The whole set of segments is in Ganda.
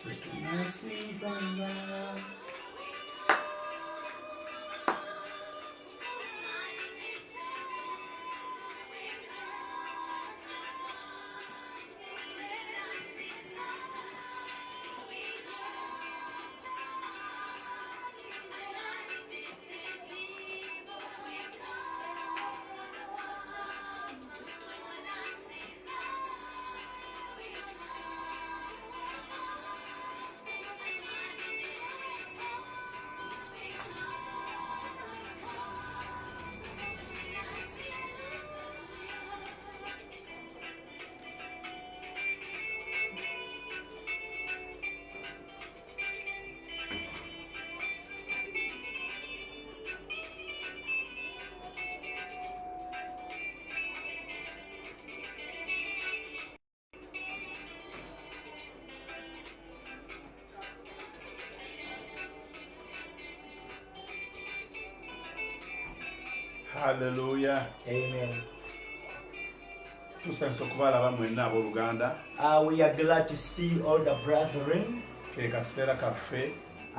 Mercies and love. Hallelujah. Amen. Tusanso kubalaba mwenna abooluganda. We are glad to see all the brethren. Ke kaseera kaffe.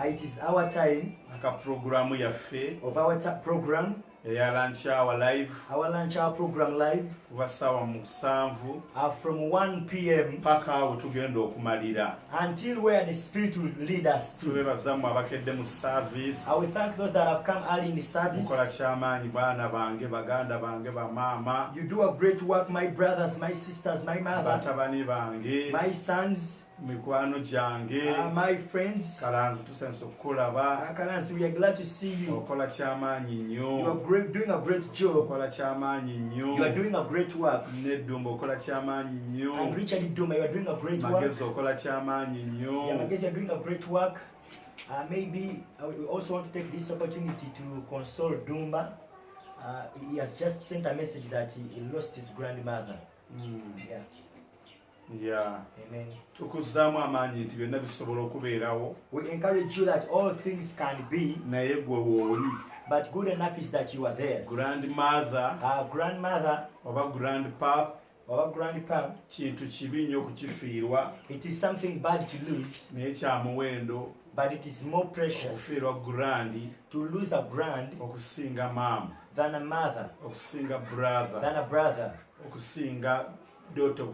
It is our time aka programu yaffe of our program. Eya lunch hour live. Our lunch hour program live. Kuva ssaawa 7 from 1 p.m. paka awo tugenda okumalira. Until where the Spirit will lead us to. Tubebazamu abakedde mu service. I will thank those that have come early in the service. Mukola kyamaanyi baana bange baganda bange bamaama. You do a great work, my brothers, my sisters, my mother, batabani bange, my sons, mikwano gyange, my friends. Kalanzi tusense okukulaba. Kalanzi, we are glad to see you. Okola kyamaanyi nnyo. You are doing a great job. Okola kyamaanyi nnyo. You are doing a great work. Neddumba okola kyamaanyi nnyo. And Richard Duma, you are doing a great work. Magezi okola kyamaanyi nnyo. Yeah, Magezi, you are doing a great work. Maybe we also want to take this opportunity to console Dumba. He has just sent a message that he lost his grandmother. Yeah. Yeah. Amen. Tukuzaamu amaanyi nti byonna bisobola okubeerawo. We encourage you that all things can be. Naye gwe wooli. But good enough is that you are there. Grandmother. Grandmother. Oba grandpa. Or grandpa. Kintu kibi nnyo okukifiirwa. It is something bad to lose. Naye kya muwendo. But it is more precious okufiirwa grandi. To lose a grand. Okusinga maama. Than a mother. Okusinga brother. Than a brother. Okusinga daughter.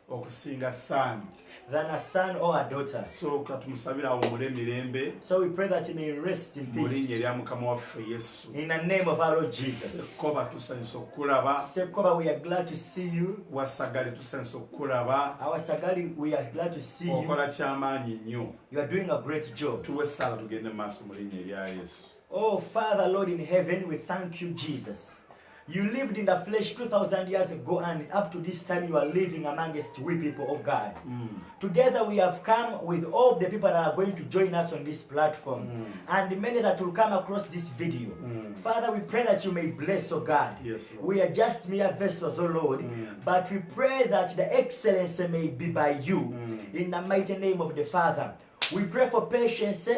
Okusinga son. Than a son or a daughter. So katumusabira awumule mirembe. So we pray that he may rest in peace. Mulinnya erya Mukama waffe Yesu. In the name of our Lord Jesus. Sekoba tusanyusa okukulaba. Sekoba, we are glad to see you. Wasagale tusanyusa okukulaba. Our Sagali, we are glad to see you. Okola kyamaanyi nnyo. You are doing a great job. Tuwe essala tugende mu maaso mu linnya erya Yesu. Oh, Father, Lord in heaven, we thank you, Jesus. You lived in the flesh 2,000 years ago, and up to this time you are living amongst we people of God. Together we have come with all the people that are going to join us on this platform, and many that will come across this video. Father, we pray that you may bless, oh God. Yes, Lord. We are just mere vessels, oh Lord, but we pray that the excellence may be by you, in the mighty name of the Father. We pray for patience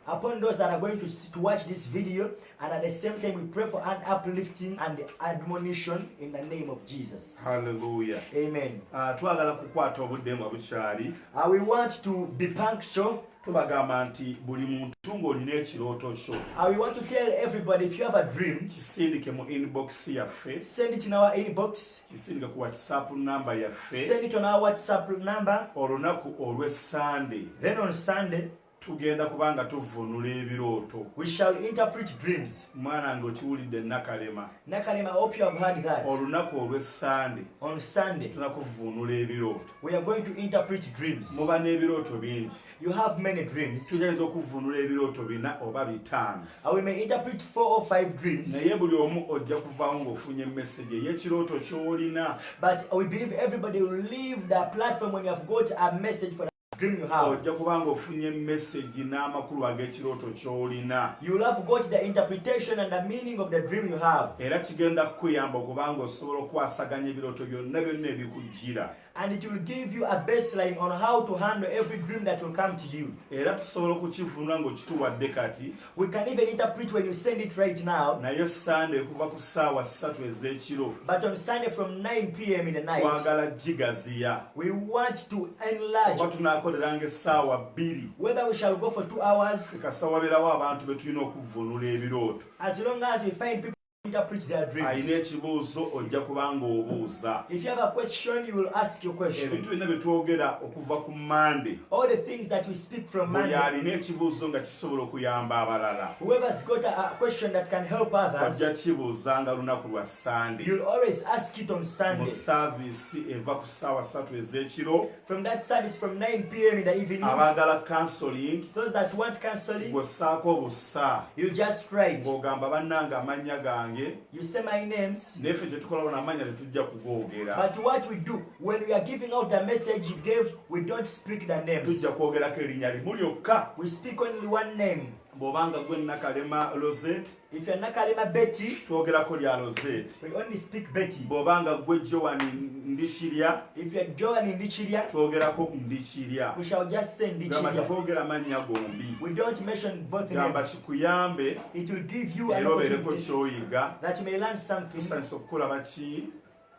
upon those that are going to watch this video, and at the same time we pray for an uplifting and admonition in the name of Jesus. Hallelujah. Amen. Twagala kukwata obudde nga bukyali. We want to be punctual. Tubagamba nti buli muntu ng'olina ekirooto kyo. We want to tell everybody, if you have a dream, kisindike mu inbox yaffe. Send it in our inbox. Kisindike ku WhatsApp number yaffe. Send it on our WhatsApp number. Olunaku olw'e Sunday. Then on Sunday, tugenda kubanga tuvunula ebirooto. We shall interpret dreams. Mwana ng'okiwulidde Nakalema. Nakalema, I hope you have heard that. Olunaku olw'e Sunday. On Sunday, tunakuvunula ebirooto. We are going to interpret dreams. Muba n'ebirooto bingi. You have many dreams. Tugenda okuvunula ebirooto 4 oba 5. We may interpret 4 or 5 dreams. Naye buli omu ojja kuvaawo ng'ofunye message ey'ekirooto ky'olina. But we believe everybody will leave the platform when you have got a message for dream you have. Ojja kubanga ofunye message n'amakulu ag'ekirooto ky'olina. You will have got the interpretation and the meaning of the dream you have. Era kigenda kukuyamba okubanga osobola okwasaganya ebirooto byonna byonna ebikujjira. And it will give you a baseline on how to handle every dream that will come to you. Era tusobola okukivunula ng'okituwadde kati. We can even interpret when you send it right now. Naye Sunday kuva ku ssaawa 3 ez'ekiro. But on Sunday from 9 p.m. in the night, twagala gigaziya. we want to enlarge. Oba tunaakoleranga essaawa 2. Whether we shall go for 2 hours, Kasita wabeerawo abantu be tulina okuvunula ebirooto. as long as we find people who interpret their Alina dreams. ekibuuzo ojja kubanga obuuza. If you have a question, you will ask your question. Ebintu byonna bye twogera okuva ku Monday. All the things that we speak from Buli Monday, alina ekibuuzo nga kisobola okuyamba abalala. whoever's got a question that can help others, Ojja kibuuzanga lunaku lwa Sunday. you'll always ask it on Mu Sunday. saaviisi eva ku ssaawa 3 ez'ekiro. From that service from 9 p.m. in the evening, Abaagala counseling those that want counseling, bw'ossaako bussa you just write. ng'ogamba bannange amannya gange. You say my names. Neffe kye tukola bano amanya tetujja kugoogera. But what we do, when we are giving out the message you gave, we don't speak the names. Tujja kwogerako erinnya limu lyokka. We speak only one name. Bw'obanga gwe Nakalema Rosette, If you're Nakalema Betty, twogerako lya Rosette. we only speak Betty. Bw'obanga gwe Joan Ndikirya, If you're Joan in Ndichirya, twogerako Ndikirya. we shall just say Gamba Ndichirya. tetwogera mannya gombi. We don't mention both Gamba names. kikuyambe It will give you an era obeereko opportunity ky'oyiga. that you may learn something. Tusanyusa okukulaba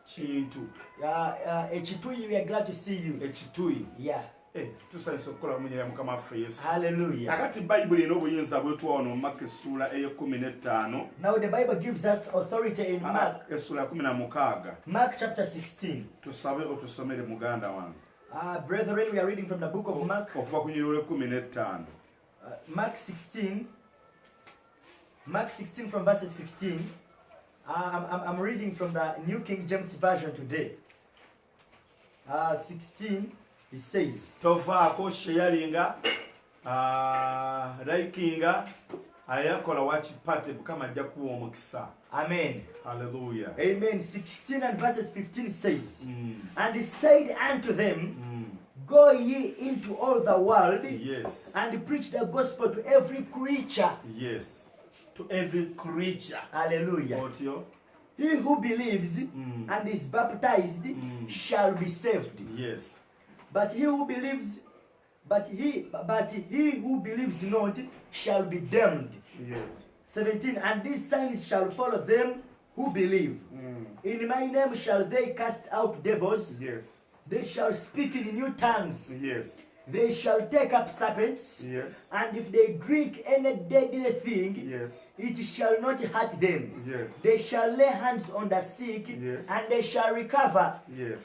kintu. Echituyi, we are glad to see you. Ekituyi. Yeah. Tusanyusa okukulaba mu nnyera ya Mukama waffe Yesu. Hallelujah. Kakati Bayibuli erina obuyinza bwetuwa wano mu Maka essuula ey'e15. Now the Bible gives us authority in Mark. Essuula ya 16. Mark chapter 16. Tusabe otusomere muganda wange. Brethren, we are reading from the book of Mark. Okuva ku nnyiriri 15. Mark 16. Mark 16 from verses 15. I'm reading from the New King James Version today. 16, it says, Tovaako sheyalinga likinga ayakola wakipate Mukama ajja kuwa omukisa. Amen. Hallelujah. Amen. 16 and verses 15 says, And he said unto them, Go ye into all the world, Yes. and preach the gospel to every creature. Yes. To every creature. Hallelujah. Otyo. He who believes and is baptized shall be saved. Yes. But he who believes not shall be damned. Yes. 17. And these signs shall follow them who believe. In my name shall they cast out devils. Yes. They shall speak in new tongues. Yes. They shall take up serpents. Yes. And if they drink any deadly thing, Yes. it shall not hurt them. Yes. They shall lay hands on the sick, Yes. and they shall recover. Yes.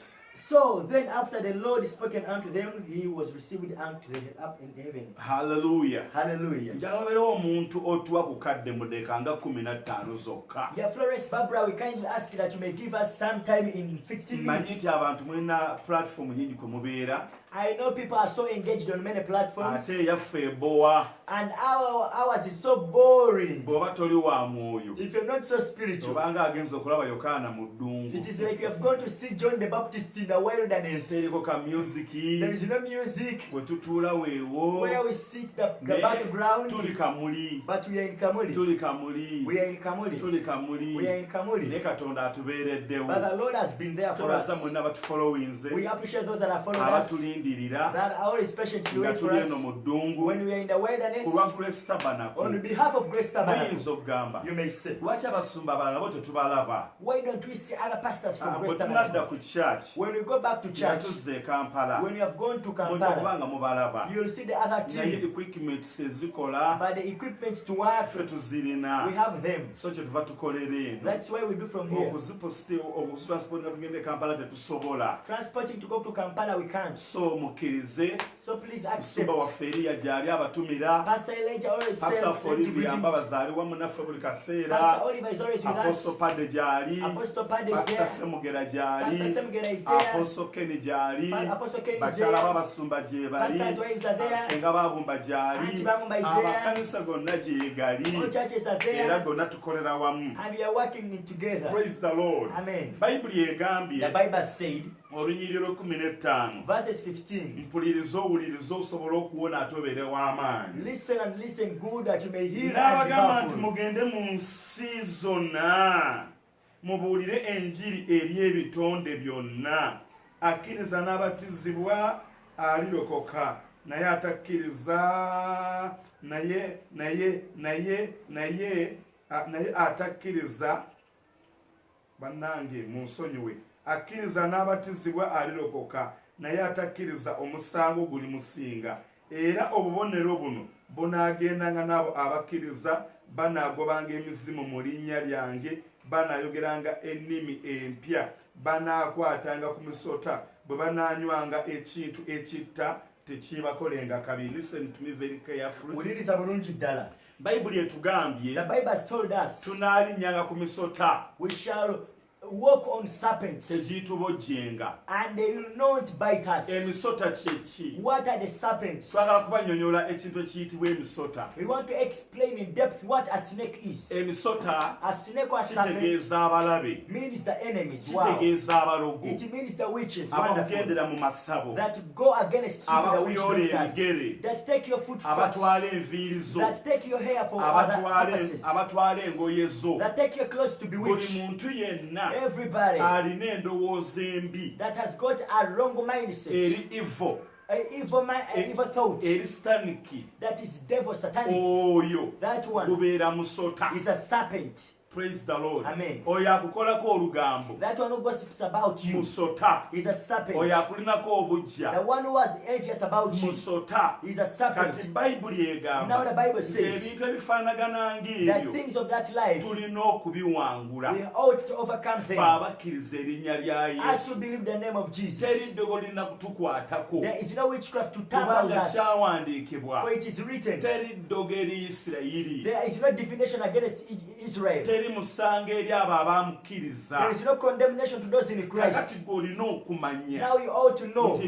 So then after the Lord spoken unto them, he was received unto them up in heaven. Hallelujah. Hallelujah. Njalabeerawo omuntu otuwa ku kadde mu ddeeka nga 15 zokka. Yeah, Flores Barbara, we kindly ask that you may give us some time in 15 Mmanyi minutes. nti abantu mulina platform nyingi kwe mubeera. I know people are so engaged on many platforms, Ate eyaffe ebowa and ours is so boring. bw'oba toli wa mwoyo. If you're not so spiritual, Obanga agenza okulaba Yokaana mu ddungu. it is like you have gone to see John the Baptist in the wilderness. Teriko ka musiki. There is no music. Bwe tutuula weewo. Where we sit the Naye background, tuli kamuli. but we are in Kamuli. Tuli kamuli. We are in Kamuli. Tuli kamuli. We are in Naye Kamuli. Katonda atubeereddewo. But the Lord has been there for us. Tubaza mwenna batufollowinze. We appreciate those that are following us, Abatulindirira. that are always patiently Nga waiting for tuli us. eno mu ddungu. When we are in the Ku wilderness, lwa Grace Tabernacle. on behalf of Grace Tabernacle, Muyinza okugamba. you may say, Lwaki abasumba abalala bo tetubalaba? why don't we see other pastors from Bwe Grace tunadda Tabernacle? ku church. When we go back to Nga church, tuzza e Kampala. when you have gone to Mujja Kampala, kubanga mubalaba. you'll see the other Naye team. equipment ezikola. But the equipment to work, Ffe tuzirina. we have them. So kye tuva tukolera eno. That's why we do from here. okuzitransport nga tugenda e Kampala tetusobola. Transporting to go to Kampala, we can't. So mukkirize. So please accept. Musumba waffe Eriya gy'ali abatumira. Pastor Elijah always Pastor says, Folivi yambabaza ali wamu naffe buli kaseera. Pastor Oliver is always with us. Apostle Padde gy'ali. Apostle Pad is Pastor there. Semugera Pastor gy'ali. Semgera is there. Apostle Kenny gy'ali. Apostle Ken is Bakyala there. b'abasumba gye bali. Pastors' wives are there. Senga Baabumba gy'ali. Auntie Baabumba is there. Amakanisa gonna gye gali. All churches are Era there. gonna tukolera wamu. And we are working together. Praise the Lord. Amen. Bayibuli The egambye Bible said, olunyiriro 15. verses 15, Mpuliriza owuliriza osobola okuwona ate obeere w'amaanyi. listen and listen good that you may hear and be N'abagamba nti powerful. mugende mu nsi zonna mubuulire enjiri eri ebitonde byonna. akkiriza n'abatizibwa alirokoka, naye atakkiriza naye atakkiriza bannange munsonyiwe, akkiriza n'abatizibwa alirokoka, naye atakkiriza omusango guli musinga. Era obubonero buno bunaagendanga n'abo abakkiriza, banaagobanga emizimu mu linnya lyange, banaayogeranga ennimi empya, banaakwatanga ku misota, bwe banaanywanga ekintu ekitta tekiibakolenga kabi. Listen to me very carefully. Wuliriza bulungi ddala. Bayibuli etugambye The Bible has told us tunaalinnyanga ku misota we shall walk on serpents tegitubojjenga. and they will not bite us. Emisota kye ki? What are the serpents? Twagala kubannyonnyola ekintu ekiyitibwa emisota. We want to explain in depth what a snake is. Emisota A snake or a serpent kitegeeza abalabe, means the enemies. Wow. kitegeeza abalogo, It means the witches. Wonderful. abakugendera mu masabo, That go against you, the abakuyoola witch doctors. ebigere, That take your foot tracks. abatwala enviiri zo, That take your hair for other purposes. abatwala engoye zo. That take your clothes to Buli bewitch. muntu yenna Everybody alina endowooza embi that has got a wrong mindset, eri evil, an evil thought, eri sitaniki, that is devil, satanic. oyo That one gubeera musota. is a serpent. Praise the Lord. Amen. Oyo akukolako olugambo That one who gossips about you musota. is a serpent. Oyo akulinako The obujja one who was envious about you musota. is a serpent. Kati Bayibuli Now the egamba Bible says ebintu ebifaanagana that ng'ebyo things of that life tulina okubiwangula. we ought to overcome Ffe them. abakkiriza erinnya lya As we Yesu believe the name of Jesus, teri ddogo lirina kutukwatako, there is no witchcraft to tamper with kubanga us, kyawandiikibwa. for it is written. Teri ddogo eri Isirayiri, There is no divination against Israel. teri musango eri abo abamukkiriza. There is no condemnation to those in Christ. Kakati gwe olina okumanya Now you ought to know nti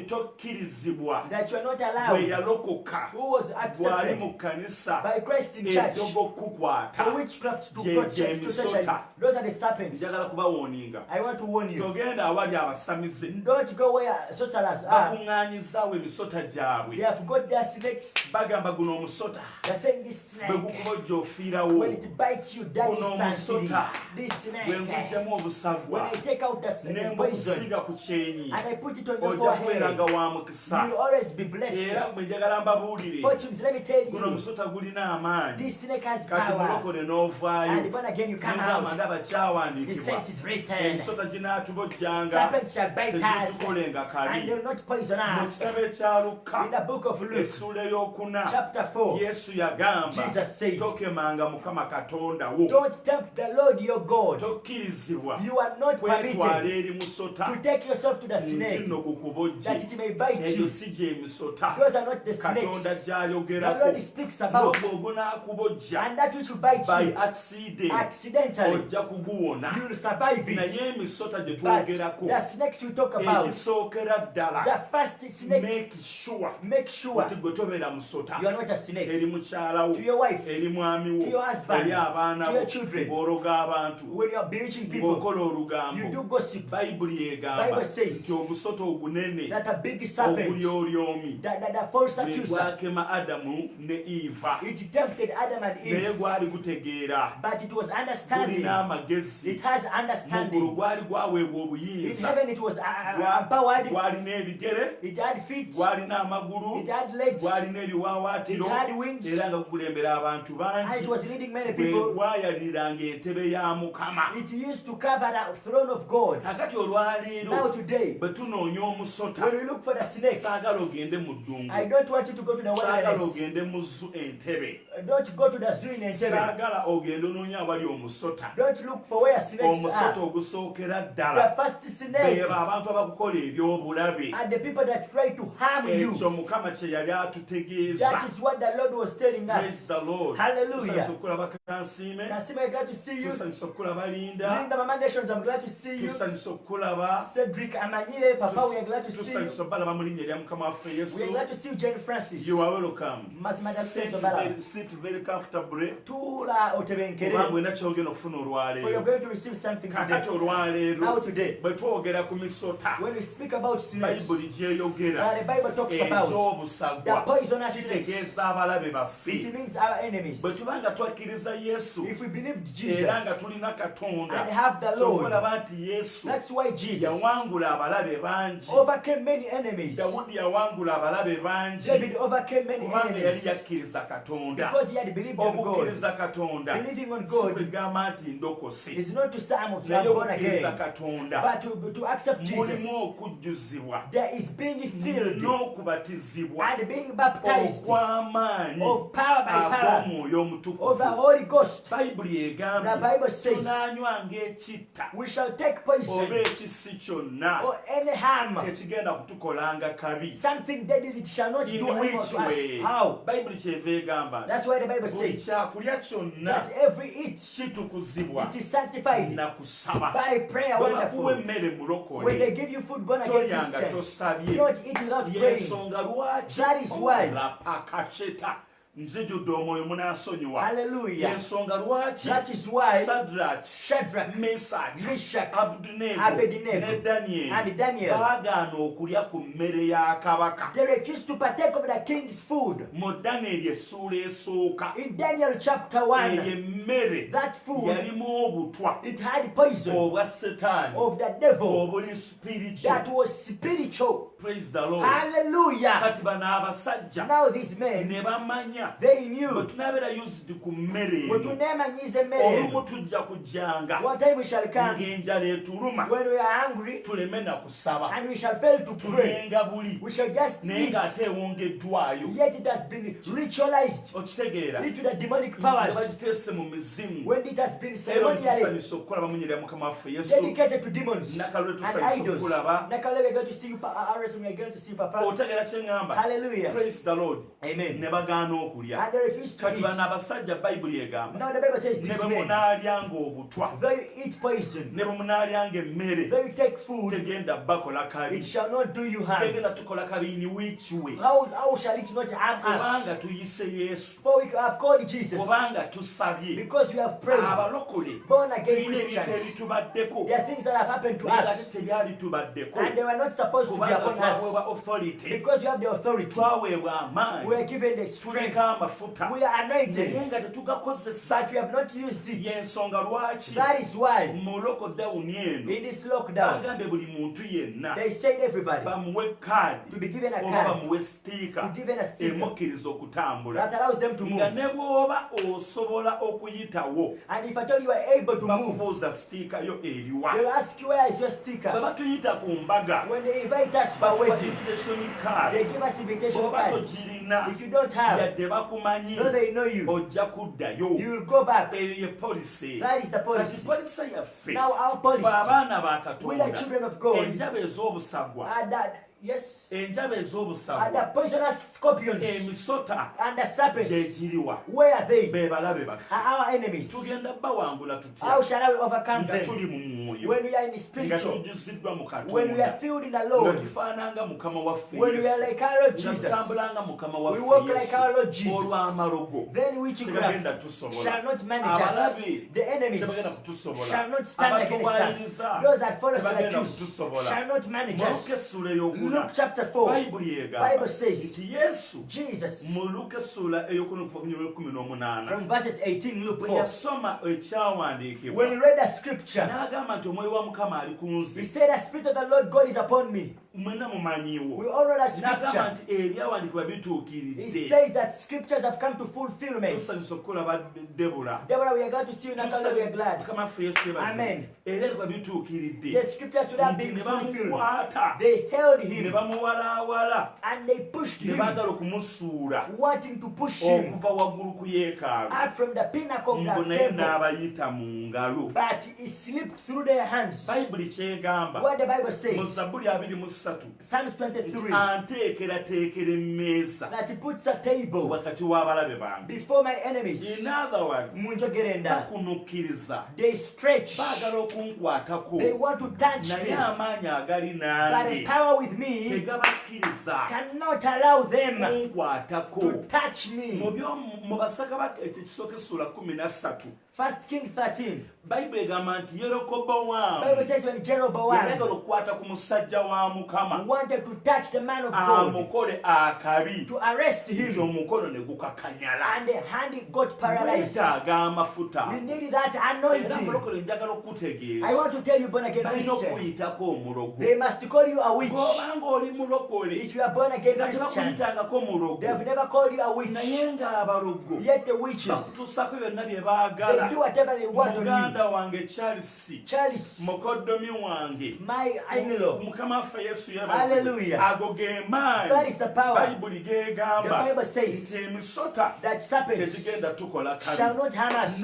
tokkirizibwa that you are not bwe allowed, yalokoka who was bw'ali mu accepted kkanisa by Christ in church, eddogo kukwata. for witchcraft to Gye touch gye to touch emisota. those are the serpents. Njagala kubawooninga, I want to warn you. togenda awali abasamize Don't go where sorcerers are. bakuŋŋaanyizaawo emisota gyabwe, They have got their snakes. bagamba guno omusota They're saying this bwe snake, gukubojja ofiirawo, when it bites you, die Guno instantly. omusota This bwe snake, nguggyamu when obusagwa I take out the ne poison mbukusiiga ku kyenyi, and I put it on your ojja kubeeranga forehead, wa you mukisa. will always be blessed. Era bwe njagala mbabuulire, Fortunes, let me tell guno you, omusota gulina amaanyi. this snake has Kati power. mulokole n'ovaayo, And born again, you come n'ogamba out. ndaba He kyawandiikibwa, said it is written, emisota ginaatubojjanga serpents shall bite us, tegitukolenga and kabi. they will not poison Mu us. kitabo ekya Luka In the book of Luke, essuula ey'okuna, chapter 4, Yesu yagamba Jesus said, tokemanga Mukama Katonda wo, don't tempt the Lord your God. tokkirizibwa You are not kwetwala permitted eri musota to take yourself to the nti snake, nno gukubojje. that it may bite Eyo you. si gye emisota Those are not the Katonda snakes the gy'ayogerako. Lord speaks about. N'ogwo ogunaakubojja And that which will bite by you accident accidentally, ojja kuguwona. you will survive it. Naye emisota gye But twogerako the snakes we talk about, egisookera ddala, the first snake, make sure make sure nti gwe tobeera musota you are not a snake. eri mukyala wo, To your wife, eri mwami wo, to your husband, eri abaana to bo, your children. ng'ologa abantu, when you are bewitching people, ng'okola you olugambo. do gossip. Bayibuli egamba Bible says nti ogusota ogunene That a big serpent, ogulyoolyomi the false gwe accuser, gwakema Adamu ne Eva, it tempted Adam and naye Eve, gwali gutegeera, but it was understanding. gulina amagezi, It has muggulu understanding. gwali gwaweebwa In obuyinza, heaven it was empowered. gwalina ebigere, It had feet. gwalina amagulu, It had legs. gwalina ebiwaawaatiro, It had wings. era nga gukulembera abantu And bangi, it was leading many bwe people. gwayaliriranga entebe ya Mukama. It used to cover the throne of God. Kakati Now olwaleero today, bwe tunoonya omusota, when we look for the snake, saagala ogende mu ddungu, I don't want you to go to the saagala wilderness. ogende mu entebe, Don't go to the zoo in Entebbe. saagala ogende onoonya awali omusota. Don't look for where snakes Omusota are. ogusookera The ddala first snake beebo abantu abakukola eby'obulabe. are the people that try to harm you. Ekyo Mukama kye yali atutegeeza. That is what the Lord was telling Praise us. the Lord. Hallelujah. Tusanyusa okulaba Kansiime, Nasima, we're glad to see you. tusanyusa okulaba Linda, Linda Mama Nations, I'm glad to see you. tusanyusa okulaba, Cedric Amanyile, Papa, we are glad to see you. tusanyusa balaba mu linnya lya Mukama waffe We are Yesu. glad to see you, Jane Francis. You are welcome. Mazima Sit Jackson Sobala. sit very comfortably. Tula otebenkere. Kubanga olina kyogenda okufuna For you're olwaleero. going to receive something Kakati today. olwaleero Now today, bwe twogera ku misota, when we speak about snakes, Bayibuli gyeyogera the Bible talks about the egy'obusagwa poisonous snakes. kitegeeza abalabe baffe. It means our enemies. Bwe tuba nga twakkiriza Yesu If we believed Jesus era nga tulina Katonda and have the Lord. ky'olaba nti Yesu That's why Jesus yawangula abalabe bangi. overcame many enemies. Dawudi yawangula abalabe bangi David overcame many kubanga yali enemies yakkiriza Katonda. because he had believed on God. Okukkiriza Katonda Believing on si God kwegamba nti ndokose, is not to some of you are naye born okukkiriza again, Katonda but to accept Jesus. mulimu okujjuzibwa There is being filled n'okubatizibwa and being baptized okw'amaanyi of power by power ag'omwoyo of the omutukuvu. Holy Ghost. Bayibuli The egambye Bible says tunaanywanga ekitta we shall take oba poison ekisi kyonna or any harm, tekigenda kutukolanga kabi. something deadly it shall not do In anyone which to us. way? How? Bayibuli kyeva egamba That's why the Bible buli says kyakulya kyonna that every eat kitukuzibwa it is sanctified na kusaba. by prayer. Bwe bakuwa Wonderful. emmere When they mulokole give you food born again tolyanga Christian, tosabye. don't eat without praying. Yensonga lwaki That is why. rapakacheta nzijudde omwoyo munaasonyiwa. Hallelujah. Yensonga lwaki That is why Sadraki, Shadrach, Mesaki, Meshach, Abednego Abednego, ne Danyeri and Daniel, baagaana okulya ku mmere ya kabaka. they refused to partake of the king's food. Mu Danyeri essuula esooka In Daniel chapter eyo 1, emmere that food, yalimu obutwa it had poison obwa Setaani of the devil obuli spiritual. that was spiritual. Praise the Lord. Hallelujah. Kati bano abasajja Now these men, ne bamanya they bwe knew tunabeera used ku mmere when eno we name and use a olumu man, tujja kujjanga one time we shall come ng'enjala etuluma when we are hungry tuleme na kusaba and we shall fail to pray. tulenga buli We shall just naye eat, ng'ate ewongeddwayo. yet it has been ritualized Okitegeera into the demonic nga powers bagiteese mu mizimu when it has been era ceremonially otusanyusa okulaba munyerera mukama waffe Yesu. dedicated to demons Nakalwe and tusanyusa idols. okulaba. Nakala, we are going to see you, Aris, we are going to see Papa. Otegeera kye ŋŋamba. Hallelujah. Praise the Lord. Amen. Ne bagaana okulya. And they refuse to Kati eat. bano abasajja Bayibuli egamba Now the Bible says ne these bwe men, munaalyanga obutwa they eat poison, ne bwe munaalyanga emmere they take food, tegenda bakola kabi. it shall not do you harm. Tegenda tukola kabi in which way? How shall it not harm us? Kubanga tuyise Yesu. For we have called Jesus, Kubanga tusabye. because we have prayed. Abalokole Born again tulina ebintu Christians, ebitubaddeko there are things that have happened to naye ate us, tebyali tubaddeko and they were not supposed to be kubanga upon twaweebwa us. authority, Because we have the authority, twaweebwa we amaanyi, are given the strength, tuleka amafuta we are naye anointed, nga tetugakozesa. but we have not used it. Y'ensonga lwaki That is why mu lokodawuni eno in this lockdown, bagambye buli muntu yenna they said everybody bamuwe kaadi to be given a oba card, bamuwe sitiika to be given a sticker emukkiriza okutambula that allows them to nga move. ne bw'oba osobola okuyitawo And if at all you are able to move, bakubuuza sitiika yo eriwa. they'll ask you where is your bwe sticker. batuyita ku mbaga When they invite us for batuwa wedding, invitation they card give us invitation bw'oba cards. togirina If you don't have, yadde bakumanyi though they know you, ojja kuddayo. you will go back. Eyo ye policy. That is the Kati policy. policy yaffe Now our ffe policy, abaana ba we the Katonda children of God, enjaba ez'obusagwa are that, yes, enjaba are the ez'obusagwa poisonous scorpions emisota and the serpents. gyegiriwa Where are they? be balabe baffe. Are our enemies. Tugenda bawangula How tutya shall we overcome nga them? tuli mu mwoyo When we are in the nga spiritual, tujjuziddwa mu when we are Katonda filled in the nga Lord, tufaananga mukama waffe when we are Yesu like our Lord nga Jesus, tutambulanga mukama we waffe walk like Yesu our Lord Jesus, olw'amalogo then witchcraft tebagenda tusobola. shall not manage us. Abalabe The enemies tebagenda kutusobola. shall not stand against us. Abatuwayiriza Those that follow us like tebagenda you kutusobola. shall not manage Mu Luka us. essula ey'okuna Luke chapter 4, Bayibuli egamba Bible says, nti Yesu Jesus, mu Luka essula ey'okuna kuva ku nnyuma y'ekkumi n'omunaana from verses 18, Luke bwe 4, yasoma ekyawandiikibwa when he read the scripture, n'agamba nti omwoyo wa Mukama ali ku he nze. said, the Spirit of the Lord God is upon me. Mwenna mumanyiiwo. We all know that N'agamba scripture. nti ebyawandiikibwa He bituukiridde. says that scriptures have come to fulfillment. Tusanyusa okukulaba Debula. Deborah, we are glad to see you. Natalia, we are glad. Mukama waffe Yesu yebaze. Amen. Ebyandikibwa bituukiridde. The scriptures should have Nti been ne fulfilled. bamukwata They held ne him bamuwalaawala and they pushed ne him, baagala okumusuula wanting to push him okuva waggulu ku yeekaalu. out from the pinnacle of Mbu the naye temple. n'abayita mu ngalo. But he slipped through their hands. Bayibuli kyegamba What the Bible mu says, Zabbuli 23 Psalms nti 23, anteekerateekera emmeeza that he puts a table wakati w'abalabe bange. before my enemies. In other words, Munjogerenda. bakunukkiriza They stretch. baagala okunkwatako They want to touch naye me. amaanyi agali But the nange power with me tegabakkiriza cannot allow them kunkwatako. to touch mu me. basaka ekisooka essula 13 1 Kings 13. Bible egamba nti Bible Yerobowamu says when Jeroboam yayagala okukwata ku musajja wa Mukama wanted to touch the man of God, amukole akabi, to arrest nti him, omukono ne gukakanyala. and the hand got paralyzed. Weetaaga amafuta. You need that Era anointing. mulokole njagala I okukutegeeza want to tell you, born again balina Christian, okuyitako omulogo. they must call you a witch. Bw'obanga oli mulokole If you are born again nga Christian, tebakuyitangako mulogo, they have never called you a witch. naye ng'abalogo Yet the witches, bakutuusako byonna bye they baagala. do whatever they want on Muganda you. wange Charles, Charles, mukoddomi wange, my in-law, Mukama waffe Yesu Hallelujah. yabazibwe. Ago ge that maanyi is the power. Bayibuli The geegamba Bible says nti emisota that serpents tegigenda tukola shall kabi. not harm us.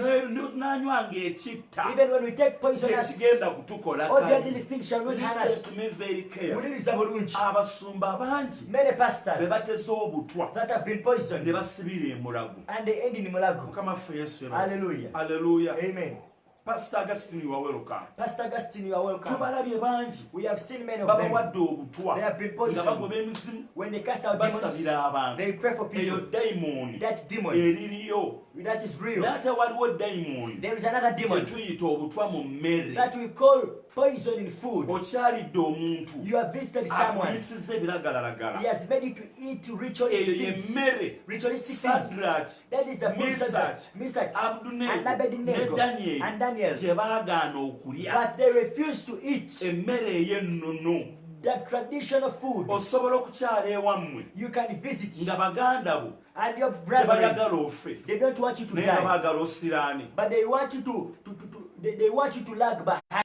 Nanywanga ekitta Even when we take poisonous tekigenda kutukola or deadly kabi. things shall not harm Listen us. to me very carefully. Muliriza bulungi. Abasumba bangi Many be pastors bateze obutwa that have been ne poisoned basibira emulago. and they end in Mulago. Mukama waffe Yesu yabazibwe. Hallelujah. Hallelujah. Amen. Pastor Augustine you are welcome. Pastor Augustine, you are welcome. Tubalabye bangi We have seen many of them. babawadde obutwa They have been nga poisoned. bagoba emizimu When they cast out demons, basabira abantu. they pray for Eyo people. dayimooni That demon, eririyo. that is real. N'ate waliwo dayimooni There is another demon gyetuyita obutwa mu mmere. that we call poison in food. Okyalidde omuntu You have visited someone. akuyisiza ebiragalalagala. He has made you to eat Eyo ritualistic ye things. mmere. Ritualistic things. Sadraki, That is the food Mesach, that Meshach and Abeduneego ne Abednego Danyeri and Daniel. gye baagaana okulya But they refuse to eat emmere ey'ennono. the traditional food. Osobola okukyala ewammwe You can visit nga baganda bo and your brethren, tebayagala ofe they don't want you to naye nga die, baagala osiraane. but they want you they want you to lag behind.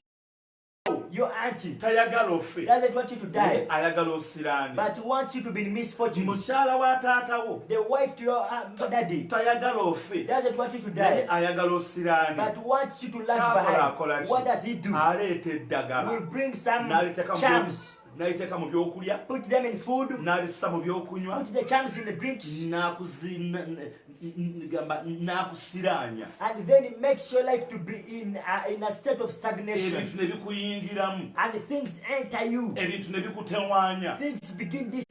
Your auntie Tayagala ofe doesn't want you to naye die, ayagala osiraane. but wants you to be in misfortune. Mukyala wa taatawo The wife to your daddy tayagala ofe doesn't want you to naye die, ayagala osiraane. but wants you to lag Kyakola akola behind. ki? What does he do? Aleeta eddagala Will bring some n'aliteeka mu charms, n'aliteeka mu byokulya put them in food, n'alissa mu byokunywa put the charms in the drinks, n'akusiraanya. and then it makes your life to be in a state of stagnation, Ebintu ne bikuyingiramu, and things enter you, ebintu ne bikutewaanya. things begin this.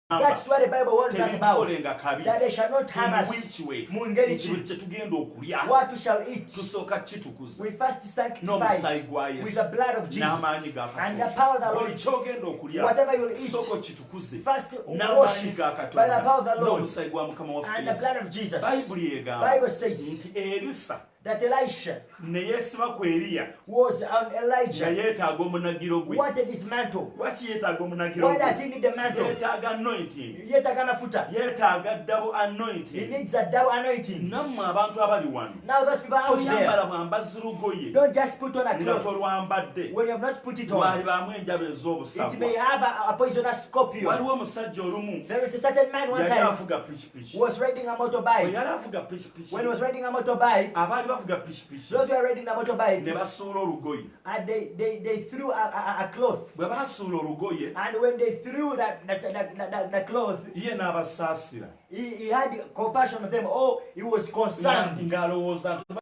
That's what the Bible warns us about, Tebitukolenga kabi. that they shall not harm In us. which way? Mu ngeri Nti buli ki? kye tugenda okulya What we shall eat, tusooka kitukuza we first sanctify n'omusaayi gwa with Yesu the blood of Jesus n'amaanyi ga and the power of the Katonda. Buli Lord. ky'ogenda okulya Whatever you'll eat, sooka okitukuze first n'amaanyi worship ga by the power of the Katonda Lord n'omusaayi gwa Mukama waffe and the Yesu. blood of Jesus. Bayibuli egamba Bible says nti Erisa that Elisha ne yeesiba ku Eriya was on nga Elijah, yeetaaga omunagiro gwe. wanted his mantle. Lwaki yeetaaga omunagiro Why does gwe? he need the mantle? Yeetaaga anointing. Yetaaga mafuta. Yeetaaga double He anointing. needs a double anointing. Nammwe abantu abali wano Now those people out there, toyambala bwambazi lugoye don't just put on a nga cloth tolwambadde. when you have not put it on. Lwalibamu enjaba It ez'obusagwa. may have a poisonous scorpion. Waliwo omusajja olumu There is a certain man one yali time avuga pikipiki. who was riding a Bwe motorbike. yali avuga pikipiki, When he was riding a motorbike, abaali bavuga pikipiki those who were riding a ne motorbike, basuula olugoye. and they threw a cloth. Bwe baasuula olugoye, And when they threw the cloth, ye n'abasaasira. he had compassion on them. Oh, he was concerned. Ng'alowooza nti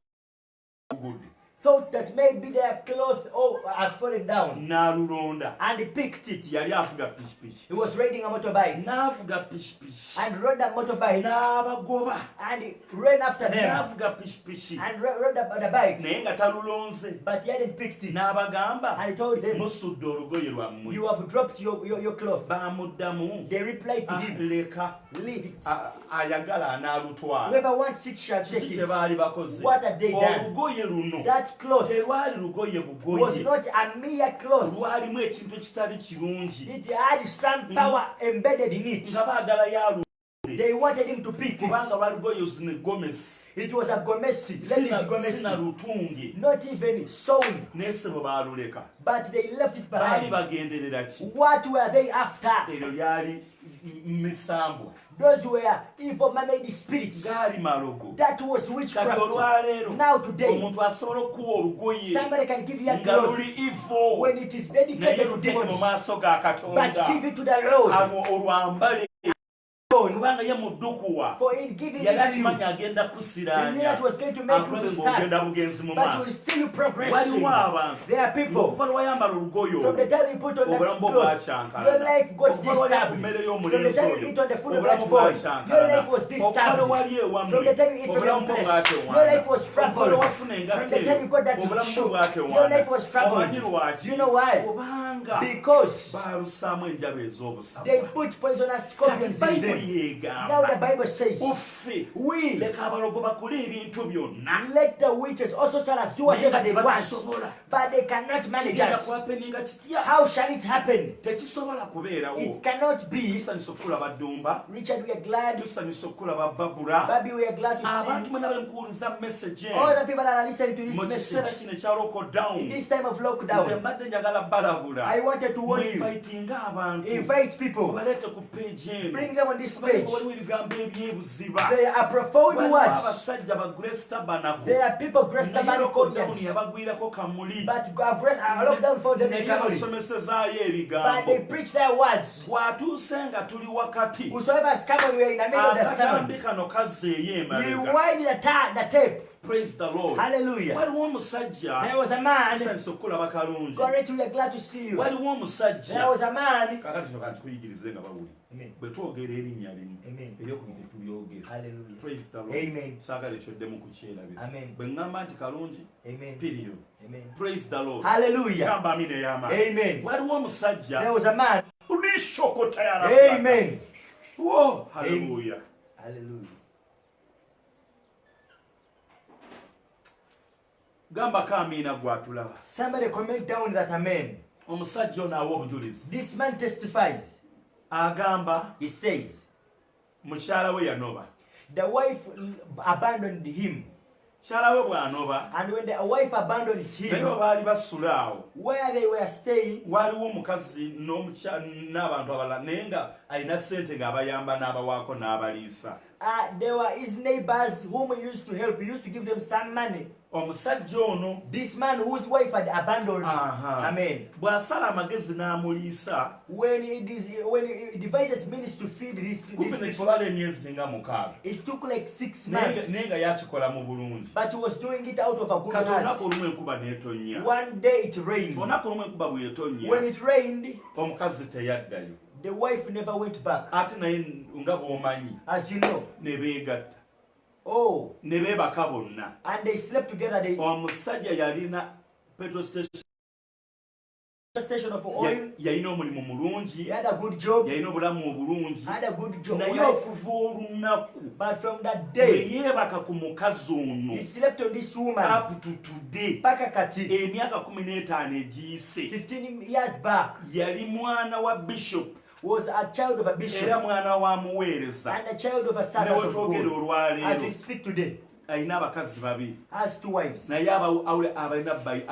bagudde. Thought that maybe their cloth has fallen down. N'alulonda. And he picked it. Yali avuga pikipiki. He was riding a motorbike. N'avuga pikipiki. And rode the motorbike. N'abagoba. And he ran after them. N'avuga pikipiki. And rode the bike. Naye nga talulonze. But he hadn't picked it. N'abagamba, And he told them, musudde olugoye lwammwe. you have dropped your cloth. Bamuddamu. They replied to him, Leka leave it. ayagala anaalutwala. Whoever wants it shall take Kiki kye it. baali bakoze? What had they done? Olugoye luno That cloth terwali lugoye was bugoye. not a mere cloth. Lwalimu ekintu ekitali kirungi. It had some power embedded in it. Nga baagala yalunde. They wanted him to pick it. Kubanga lwali lugoye zine gomesi. It was a gomesi. Sina Gomesi. lutunge. Not even sewn. Nese bwe baaluleka. But they left it Baali behind. bagenderera ki? What were they after? Eryo lyali misambwa. Those were evil man-made spirits. Gaali malogo. That was Kati witchcraft. olwaleero Now today, omuntu asobola okuwa olugoye somebody can give you a nga cloth luli evil when it is naye dedicated to luteeke mu demons. maaso ga But Katonda give it to the Lord. olwambale kubanga ye muddukuwa For in giving yali it to you, akimanya agenda he knew kusiraanya that was going to make you akulabe to start, ng'ogenda bugenzi mu but you will maaso. see you progressing. Waliwo abantu There are people, okuva lwe wayambala olugoye from the time you put on that obulamu bwo clothes, bwakyankalana. your life got Okuva lwe walya ku disturbed. mmere From the y'omulenzi time you oyo eat on the food of obulamu that boy, your bwakyankalana. life was Okuva lwe disturbed. wali ewammwe From the time you eat from obulamu your bwo place, bwakewaana. your life was Okuva lwe troubled. wafuna From engatto the time you eyo got that obulamu bwo shoe, bwakewaana. your life was Omanyi troubled. lwaki? Do you know why? Kubanga Because baalusaamu enjaba ez'obusagwa. they put poisonous scorpions in Bayibuli them. Now the yeegamba Bible says, ffe we leka abalogo bakole ebintu byonna let the witches also sorcerers do naye whatever nga they want, tebakisobola. but they cannot manage Kigenda us. kwapeninga kitya? How shall it happen? Tekisobola kubeerawo. It cannot be. Tusanyusa okulaba Ddumba, Richard, we are glad. tusanyusa okulaba Babula. Baby, we are glad to Abantu see. mwena bemukuwuliza message All eno the people that are listening to this mu kiseera message kino ekya in lockdown, this time of nze lockdown, mbadde njagala balabula I wanted to warn you. mwinvitinga abantu Invite people. obaleete ku page eno Bring them on this Kubanga page. waliwo ebigambo ebyebuziba. There are profound Waliwo words. abasajja ba Grace Tabernacle. There are people Grace Naye Tabernacle, lockdown yabagwirako kamuli. but God bless our lockdown for them Naye in family. abasomesezaayo But ebigambo. they preach their words. Bw'atuuse nga tuli wakati, Whosoever has come when we are in the middle of the akatambi sermon, kano kazzeeyo emabega. rewind the tape. Praise the Lord. Hallelujah. Waliwo omusajja, There was a man. tusanyusa okulaba kalungi. Correct, we are glad to see you. Waliwo There omusajja, was a man. kakati kino kanti kuyigirize nga bawuli. Amen. Bwe twogera erinnya limu, Amen. ebyokubiri tetubyogera. Hallelujah. Praise the Lord. Amen. Saagala ekyoddemu kukyerabira. Amen. Bwe ŋŋamba nti kalungi, Amen. period. Amen. Praise the Lord. Hallelujah. Gamba amina ey'amaanyi. Amen. Waliwo There omusajja, was a man. ulishokota yarabika. Amen. Whoa, hallelujah. Hallelujah. Gambako amiina gw'atulaba. Somebody comment down that amen. Omusajja ono awa obujulizi. This man testifies. Agamba He says, mukyala we yanoba. the wife abandoned him. Mukyala we bw'anoba, And when the wife abandoned naye him, bwe baali basula awo, where they were staying, waliwo omukazi n'abantu abalala naye nga alina ssente ng'abayamba n'abawaako n'abaliisa. there were his neighbors whom he used to help. He used to give them some money. Omusajja ono This man whose wife had abandoned him. aha, Amen. bw'asala amagezi n'amuliisa, When he devises means to feed these kumpi ne people, kimala emyezi nga 6. it took like 6 Naye months. naye nga yakikola mu bulungi. But he was doing it out of a good Kati heart. olunaku olumu enkuba n'etonnya. One day it rained. Olunaku olumu enkuba bwe yetonnya, When it rained, omukazi teyaddayo. the wife never went back. Ate naye nga bw'omanyi, As you know. ne beegatta, Oh, ne beebaka bonna. and they slept together. They Omusajja yalina petrol station, station of oil. yalina omulimu He mulungi, had a good job. yalina obulamu obulungi, Had a good job. naye Life. okuva olunaku But from that bwe day, yeebaka ku mukazi ono, he slept on this woman. up to today, Paka kati. emyaka 15 egiyise, 15 years back, yali mwana wa bishop was a child of a era bishop mwana wa muweereza. and a child of a Ne servant we of twogera God. As olwaleero, we speak today, alina abakazi babiri, has 2 wives. naye abalina by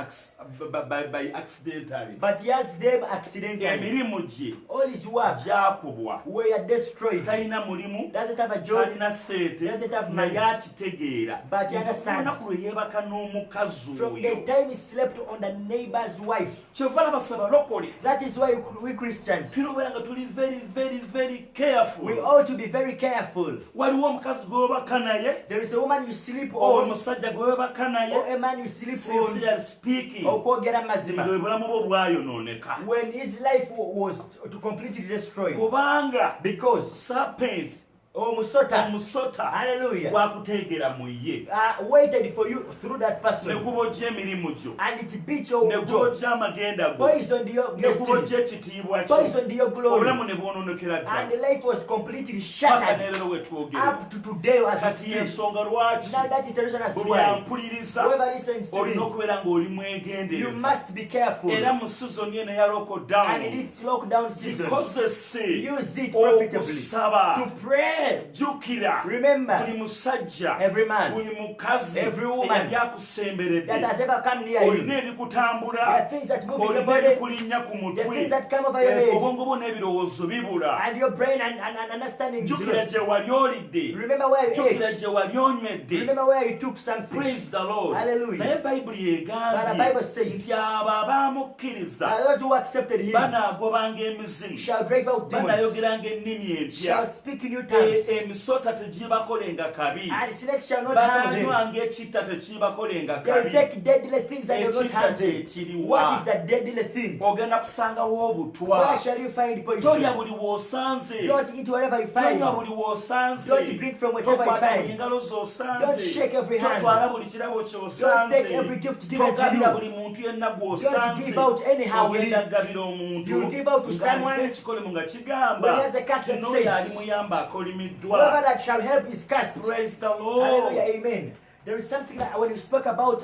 accidentally. But he has them accidentally. Emirimu gye All his work gyakubwa, were destroyed. talina mulimu, Doesn't have a job. talina ssente, Doesn't have money. naye akitegeera. But he understands. Olunaku lwe yeebaka n'omukazi From the oyo, time he slept on the neighbor's wife. kyova laba ffe abalokole That is why we Christians, tunobeera nga tuli very careful. we ought to be very careful. Waliwo omukazi gw'obaka naye, There is a woman you sleep oba on, omusajja gw'obaka or naye, a man you sleep on, sincerely speaking, okwogera nga mazima, obulamu bwo bwayonooneka. when his life was to completely destroyed. Kubanga Because serpent, omusota, omusota hallelujah, gwakuteegera mu ye, waited for you through that ne person, gubojja emirimu gyo, and it beat your ne job, gubojja amagenda go, poisoned your ne destiny, gubojja ekitiibwa kyo, poisoned your obulamu glory, ne bwononekera and ddala. the life was completely Paka shattered neerero we twogera. up to today as Kati we speak. y'ensonga lwaki Now that is the reason as to buli why ampuliriza whoever listens to olina me, okubeera ng'oli you mwegendereza. must be careful. Era mu sizoni eno eya And in lockdown, this lockdown season, gikozese use it profitably okusaba, to pray, jukira Remember, buli musajja every man, buli mukazi every woman ebyakusemberedde that has ever come near you. olina ebikutambula There are things that move in your olina body, ebikulinnya ku there are mutwe things that come over your head, obwongo bwo n'ebirowoozo bibula and your brain and understanding is jukira lost. gye wali olidde Remember where you jukira ate. gye wali onywedde Remember where you took something. praise the lord Hallelujah. naye bayibuli But the Bible egambye says, nti abo abaamukkiriza now those who accepted him banaagobanga emizimu shall drive out demons, banayogeranga ennimi empya shall speak in new tongues, emisota tegibakolenga kabi and snakes shall not harm them. bananywanga ekitta tekibakolenga They will kabi take deadly things and they will not ekitta harm them. kyekiriwa What is that deadly thing? ogenda kusangawo obutwa Where shall you find tolya poison? buli w'osanze Don't eat wherever you find. tonywa buli w'osanze Don't drink from whatever you tokwata buli find. engalo Don't z'osanze shake every hand. totwala buli kirabo Don't ky'osanze take every gift given to togabira you. buli muntu yenna Don't gw'osanze give out anyhow. ogenda gabira omuntu You give out to nga someone muliko ekikolemu nga kigamba when he has a cast that kino oyo says, ali muyamba akolimiddwa whoever that shall help is cast. praise the Hallelujah, lord amen. There is something that when you spoke about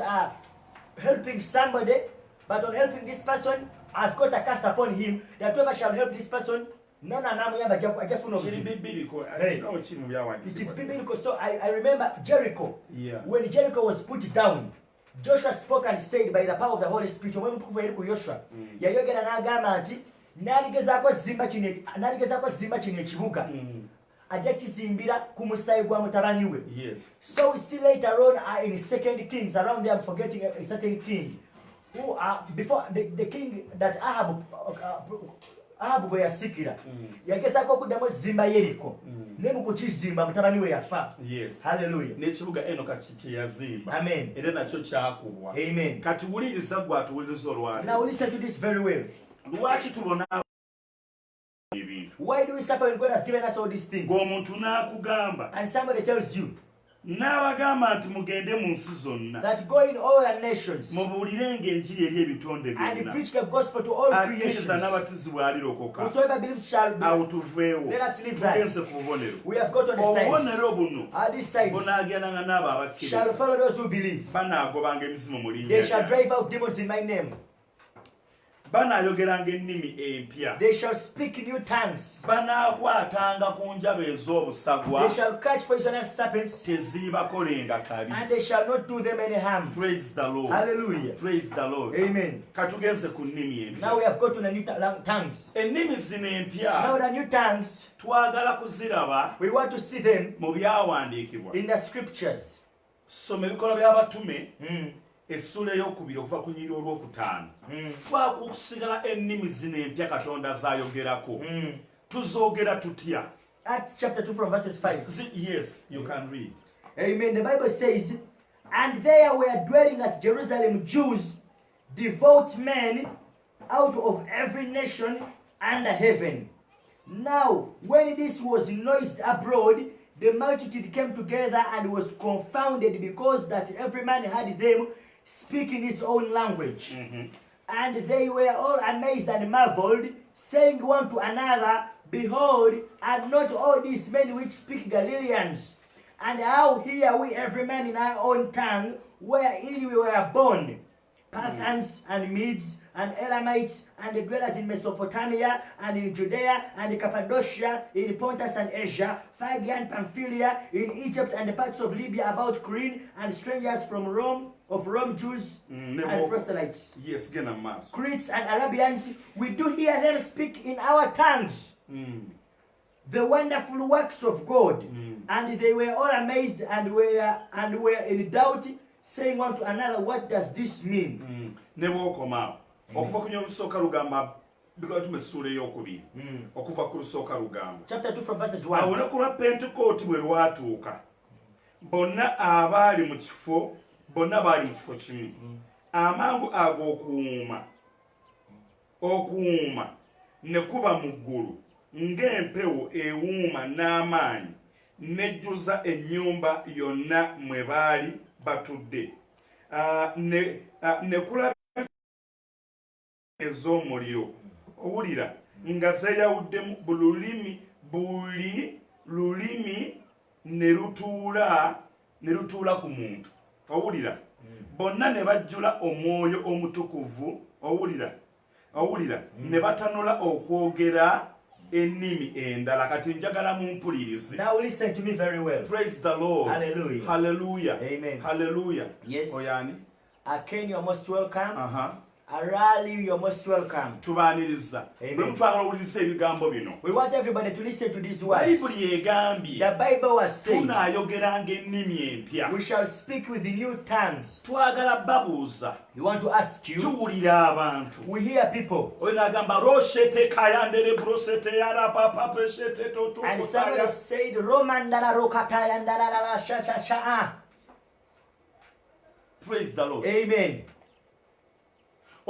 helping somebody, but on helping this person, I've got a curse upon him, that whoever shall help this person, none of kiri bibiriko Hey. kino kiri mu It is byawandiikibwa biblical. So I remember Jericho. Yeah. When Jericho was put down, Joshua spoke and said by the power of the Holy Spirit, omwe mutukuvu yali ku Joshua, yayogera n'agamba nti naaligezaako zimba kino ekibuga, ajja kizimbira ku musaayi gwa mutabani we. yes So we see later on in 2 Kings, around there I'm forgetting a certain king, who before the king that Ahabu bwe yasikira, yagezaako okuddamu zimba Yeriko, naye mu kukizimba mutabani we yafa. yes Hallelujah. n'ekibuga enoka kye yazimba Amen. era nakyo kyakubwa Amen. kati wuliriza gwe atuwuliriza olwaleero Now listen to this very well. lwaki tubona ebintu Why do we suffer when God has given us all these things? ng'omuntu n'akugamba And somebody tells you n'abagamba nti mugende mu nsi zonna that go in all the nations mubuulirenga enjiri eri ebitonde and byonna preach the gospel to all creations. akkiriza n'abatizi bw'alirokoka Whosoever believes shall be. awo tuveewo Let us leave that. tugenze ku bubonero We have got on the signs. obubonero buno These signs bunaagendanga n'abo shall abakkiriza follow those who believe. banaagobanga emizimu mu linnya They shall lyange. drive out demons in my name. banaayogeranga ennimi empya They shall speak new tongues. banaakwatanga ku njaba ez'obusagwa They shall catch poisonous serpents, teziibakolenga kabi and they shall not do them any harm. praise the lord Hallelujah. praise the lord Amen. katugenze ku nnimi Now we empya have got to the new tongues. ennimi zino Now empya the new tongues, twagala kuziraba we want to see them mu byawandiikibwa in the scriptures. soma ebikola by'abatume Mm. essula ey'okubiri okuva ku nnyiri olwokutaano Mm. twakusigala ennimi zino empya katonda z'ayogerako Mm. tuzoogera tutya Acts chapter 2 from verses 5. yes you can read Amen. The Bible says, and there were dwelling at Jerusalem Jews, devout men out of every nation under heaven. Now, when this was noised abroad, the multitude came together and was confounded, because that every man had them speaking his own language. And they were all amazed and marveled, saying one to another, Behold, are not all these men which speak Galileans? And how hear we every man in our own tongue, wherein we were born? Parthians and Medes and Elamites and the dwellers in Mesopotamia and in Judea and Cappadocia, in Pontus and Asia, Phrygia and Pamphylia, in Egypt and the parts of Libya about Crete, and strangers from Rome, Jews and proselytes. yes genda mu maaso Cretes and Arabians, we do hear them speak in our tongues the wonderful works of God. And they were all amazed and were in doubt, saying one to another, What does this mean? ne bw'okomaawo okuva ku lusooka lugamba bikolatuma essuula ey'okubiri okuva ku lusooka lugamba Chapter 2 from verses awo 1. olunaku lwa pentekooti bwe lwatuuka bonna abaali mu kifo kimu amangu ago okuwuuma ne kuba mu ggulu ng'empewo ewuuma n'amaanyi nejjuza ennyumba yonna mwe baali batudde ne kulaba ez'omuliro owulira nga zeeyawuddemu buli lulimi ne lutuula ku muntu owulira bonna ne bajjula omwoyo omutukuvu owulira ne batanula okwogera ennimi endala kati njagala mumpulirize. Now listen to me very well. Praise the Lord. Hallelujah. Hallelujah. Amen. Hallelujah. Yes. Oyani? Ken, you're most welcome. Aha. Arali, you're most welcome. Tubaaniriza. Amen. Bwe mutwagala owuliriza ebigambo bino. We want everybody to listen to these words. Bayibuli egambye. The Bible was saying, tunaayogeranga ennimi empya. we shall speak with the new tongues. Twagala babuuza. We want to ask you, Tuwulira abantu. we hear people. Oyo n'agamba roshete kayandere brosete yara papa peshete toto. And somebody said, Romandala rokataya ndala sha sha sha. Praise the Lord. Amen.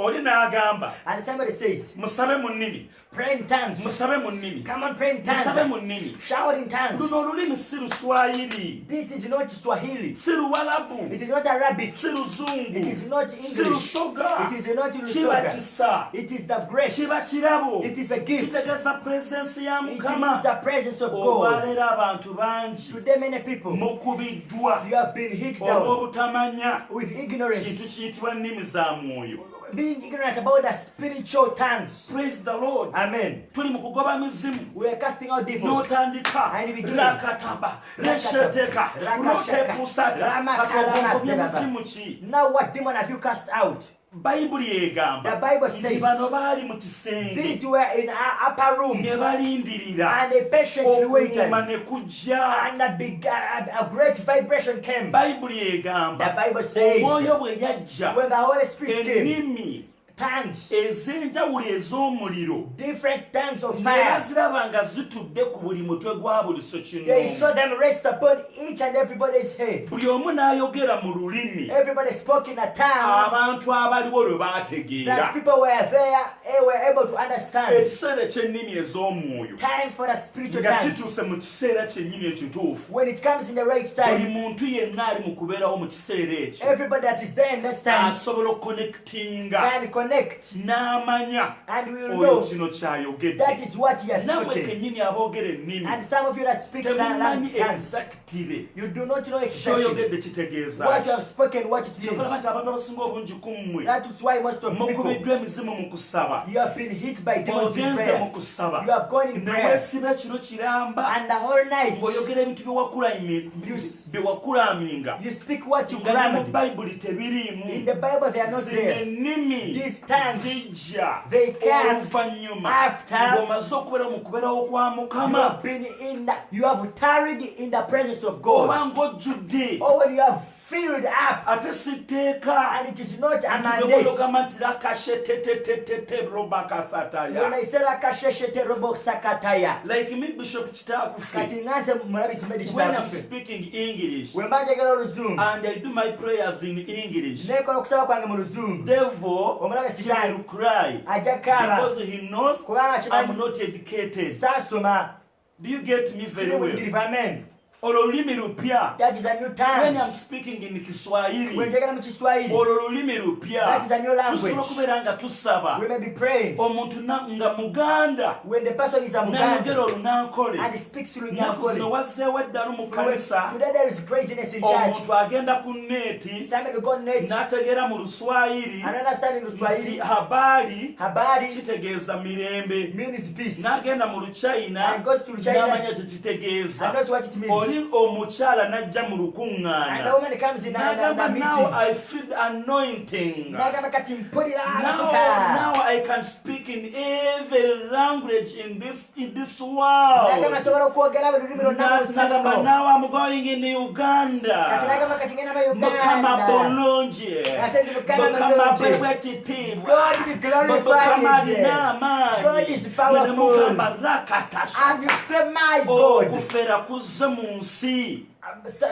Oli n'agamba. And somebody says, Musabe mu nnimi. pray in tongues. Musabe mu nnimi. Come on, pray in Musabe mu tongues. nnimi. Shout in tongues. Luno olulimi si Luswayiri. This is not Swahili. Si Luwalabu. It is not Arabic. Si Luzungu. It is not Si English. Lusoga. It is not Kiba Lusoga. kisa. It is the grace. Kiba kirabo. It is a gift. Kitegeeza presence ya It is Mukama. the presence of God. Olwaleero abantu bangi Today many people, mukubiddwa you have been hit down olw'obutamanya with kintu ignorance, kiyitibwa nnimi za mwoyo. being ignorant about the spiritual tongues. Praise the Lord. Amen. Tuli mu kugoba mizimu We are casting out devils. n'otandika And we begin. rakataba resheteka Rakashaka. rotepusata Ramakarama katogongobye sebaba. muzimu ki. Now what demon have you cast out? Bayibuli egamba The Bible nti says, bano baali mu kisenge these were in our upper room ne balindirira and they patiently waited. okuwuuma ne kujja. And a great vibration came. Bayibuli The egamba Bible says, omwoyo bwe yajja when the Holy Spirit came, ennimi tongues, ez'enjawulo ez'omuliro different tongues of ne fire, baziraba nga zitudde ku buli mutwe gwa buli they sokinoomu. saw them rest upon each and everybody's head. Buli omu n'ayogera mu lulimi Everybody spoke in a tongue abantu abaliwo lwe that baategeera. people were there and were able to understand. Ekiseera eky'ennimi ez'omwoyo Times for the spiritual nga tongues. kituuse mu kiseera kyennyini ekituufu. When it comes in the right Buli time, muntu yenna ali mu kubeerawo mu kiseera ekyo everybody that is there in that time asobola okukonekitinga can connect n'amanya and will oyo know kino kyayogedde. that is what he has Nammwe spoken. kennyini aboogera ennimi And some of you that speak temumanyi tongues, exactly you do not know exactly ky'oyogedde kitegeeza what you ki. have spoken, what it Kyokulaba means. nti abantu abasinga obungi ku mmwe That is why most of people, mukubiddwa emizimu mu kusaba. you have been hit by demons in Ogenze mu prayer. kusaba You have gone in ne prayer weesiba kino kiramba and the whole night ng'oyogera ebintu bye wakulaminga you speak what you nga ne mu crammed. bayibuli tebiriimu. In the Bible they are not Zino there. ennimi These tongues, zijja they come oluvannyuma after ng'omaze okubeera mu kubeerawo kwa you Mukama have been in the, you have tarried in the presence of God. oba ng'ojjudde Or when you have filled up ate si tteeka and it is not a nti mandate. bwegamba nti lakashetetetetete robakasataya When I say rakasheshete robo sakataya, like me Bishop Kitakufe kati nganze mulabisi when I'm medishitakufe. speaking English Wemba njagala oluzungu and I do my prayers in English, nekola okusaba kwange mu luzungu, devil omulabe he sitaani will cry ajja kaaba because he knows kubanga I'm kimanyi not educated. saasoma. Do you get me very well? Siriwingirivu, amen. Olwo lulimi lupya. That is a new When tongue. I'm speaking in Kiswahili, When njagala mu Kiswahili, olwo lulimi lupya. that is a new language. Tusobola okubeera nga tusaba We may be praying. omuntu nga Muganda When the person is a n'ayogera Muganda olunankole. and he speaks through Nnaku zino Nyankole, wazzeewo eddalu mu kkanisa today there is craziness in church. omuntu agenda ku neeti Some people go net n'ategeera mu Luswayiri and understand in nti Swahili, habaali habari kitegeeza mirembe. means peace. N'agenda mu Luchina And goes to China n'amanya and tekitegeeza. knows what it means. Oli omukyala n'ajja mu And the lukuŋŋaana woman comes in and n'agamba now meeting. I feel the anointing. N'agamba kati mpulira Now amafuta. I can speak in every language in this N'agamba world. nsobola okwogera buli lulimi lwonna mu nsi N'agamba muno. now I'm going in Kati Uganda. n'agamba kati ngenda mu Mukama Uganda. bulungi. Says Mukama Mukama bulungi. bwebwetitiibwa. God be glorified. Mukama alina amaanyi. God is powerful. Bwe ne mugamba rakatasha. And you say, my God, Okufera kuzze mu nsi.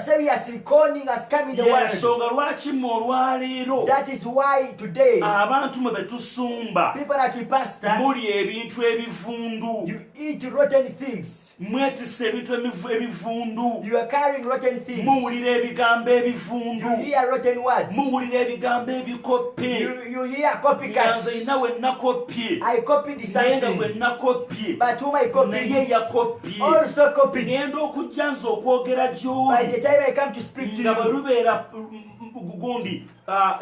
seriously calling us coming the world. Yensonga lwaki mu olwaleero That is why today, abantu mwe betusumba people that we pastor, muli ebintu ebivundu. you eat rotten things. Mwetisse ebintu ebivundu. You are carrying rotten things. Muwulira ebigambo You ebivundu. hear rotten words. Muwulira ebigambo ebikoppe. You hear Nze copycats. ina we nakoppye. I copied Naye nga gwe something, nakoppye. but whom I Naye copied yakoppye. also copied. Ngenda okujja nze okwogera By gy'oli the time I come to speak to nga bwe you, lubeera gundi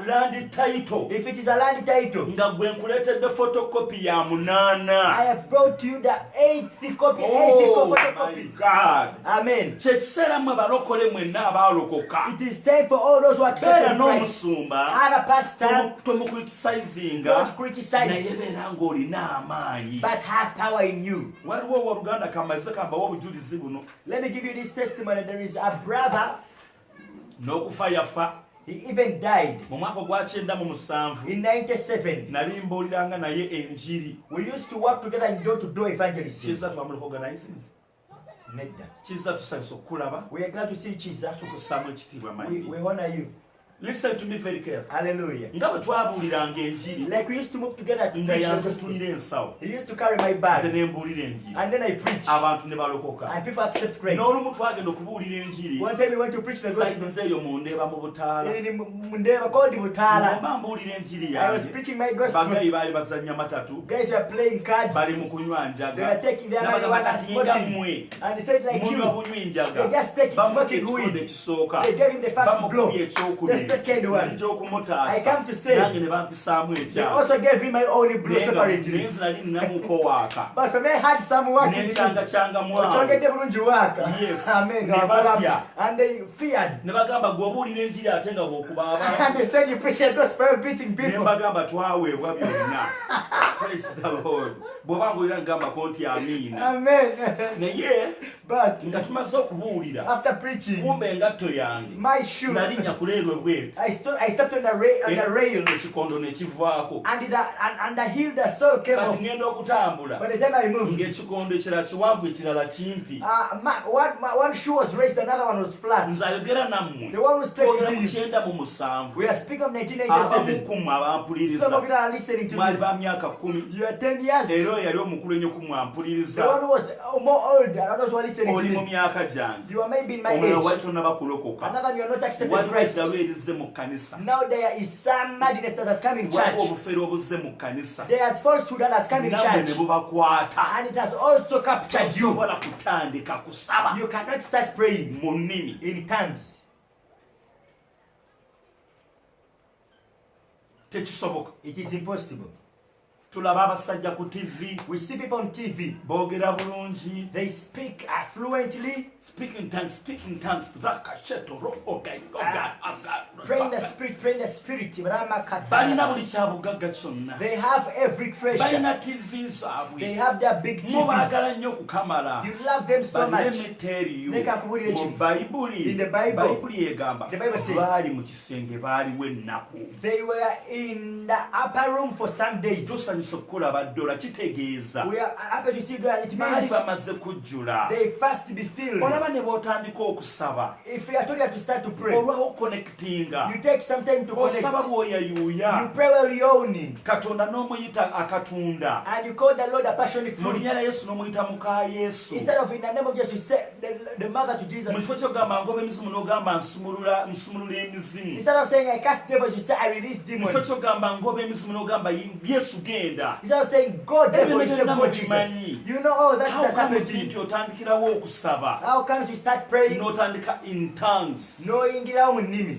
land title, if it is a land title, nga gwe nkuleetedde photocopy ya 8. I have brought you the 8th copy, 8th Oh my photocopy. God. Amen. Kyekiseera mmwe balokole mwenna abaalokoka It is time for all those who beera accept Christ. n'omusumba Have a pastor, tomucriticizinga don't criticize, naye beera ng'olina amaanyi. but have power in you. Waliwo owooluganda kamalize kambawo obujulizi buno Let me give you this testimony. There is a brother, n'okufa yafa he even died mu mwaka ogwa 97 in 97. nali mbuuliranga naye enjiri. We used to work together in door-to-door evangelism. Kizza twamuleka organizings, Nedda. kizza tusanyusa okukulaba, We are glad to see Jesus. tukussaamu ekitiibwa We manyi. honor you. Listen to me very careful. Hallelujah. Nga bwe twabuuliranga enjiri Like we used to move together to nga preach the yanze gospel. tulira ensawo, He used to carry my nze bag ne mbuulira enjiri, and then I preach abantu ne balokoka. and people accept Christ. N'olumu twagenda okubuulira enjiri, One time we went to preach the gospel sayizi eyo mu Ndeeba mu Butaala. in Mundeva called Nze Butala. mba mbuulira enjiri I was yange. preaching my gospel. Bagayi baali bazannya matatu, Guys were playing cards. bali mu kunywa They njaga. were taking their N'abagamba marijuana and kati nga smoking. mmwe And they said like munywa you. bunywa njaga. They just take it, Bamuwa smoking ekikonde weed. ekisooka, They gave him the first blow. bamukubye ekyokubiri, The second one. nzija okumutaasa, I come to say, nange ne bampisaamu They ekyawe. also gave him my own blow Naye separately. nze nali nnamuko waaka. But for me, I had some work in me. N'enkyangacanga mwawo. Ochongedde bulungi waka. Yes. Amen. Ne batya. And they feared. Ne bagamba gw'obuulira enjiri ate nga bw'okuba abantu. And they said you preach the gospel beating Ne people. mbagamba twaweebwa byonna. Praise the Lord. Bw'oba ng'olira ngambako nti amiina. Amen. Naye But nga tumaze okubuulira, after preaching, kumbe engatto yange my shoe, nalinnya ku leerwe bweti. I stepped on the rail, Ekikondo ne kivaako. and the heel, the soul came Kati off. ngenda okutambula By the time I moved, ng'ekikondo ekirala kiwanvu ekirala kimpi. one shoe was raised, another one was flat. Nze ayogera nammwe. The one who's taking Twogera to ku you. 97. We are speaking of Abamu 1987. ku mmwe Some of abampuliriza you are listening to mwali me. ba myaka 10 You are 10 years. era oyo yali omukulu ennyo ku The mwampuliriza one who was more old, and others who are listening to oli mu me. myaka gyange You are maybe in my omulala age. wali tonnaba kulokoka Another, you are not accepting waliwo Christ. eddalu erize mu kkanisa Now there is some madness that has come in waliwo church. obufere obuzze mu kkanisa There is falsehood that has come in nammwe ne church. bubakwata And it has also captured you. tosobola kutandika kusaba You cannot start praying mu nnimi in tongues. tekisoboka. It is impossible. Tulaba abasajja ku TV We see people on TV. boogera bulungi, They speak fluently. speaking tongues, rakacheto roga Praying the spirit, praying the spirit. balina buli kyabugagga kyonna, They have every treasure. balina TV They zaabwe, have their big TVs. mubaagala nnyo okukamala. You love them so But let much. me tell you, Leka nkubulire mu ekimu. Bayibuli, In the Bible, Bayibuli egamba the Bible says, baali mu kisenge baaliwo ennaku. They were in the upper room for some days. Tusanyusa okukulaba ddoola, kitegeeza We are happy to see that it baali means bamaze kujjula. they first be filled. Olaba ne bw'otandika okusaba, If we are told you to start to pray, olwawo connectinga, you take some time to connect. osaba You bw'oyayuuya, pray while you're owning. Katonda n'omuyita akatunda, And you call the Lord a passion mu fruit. linnya lya Yesu n'omuyita muka Yesu. Instead of in the name of Jesus, you say the mother to Jesus. Mu kifo ky'ogamba ngoba emizimu n'ogamba nsumulula emizimu. Instead of saying I cast devils, you say I release Mu kifo demons. ky'ogamba ngoba emizimu n'ogamba Yesu genda. Instead of saying God devil, you say Ebyo byonna God Jesus. mubimanyi. You know all that How has comes happened. nti otandikirawo okusaba How comes you start praying? n'otandika in tongues? Knowingirawo mu nnimi.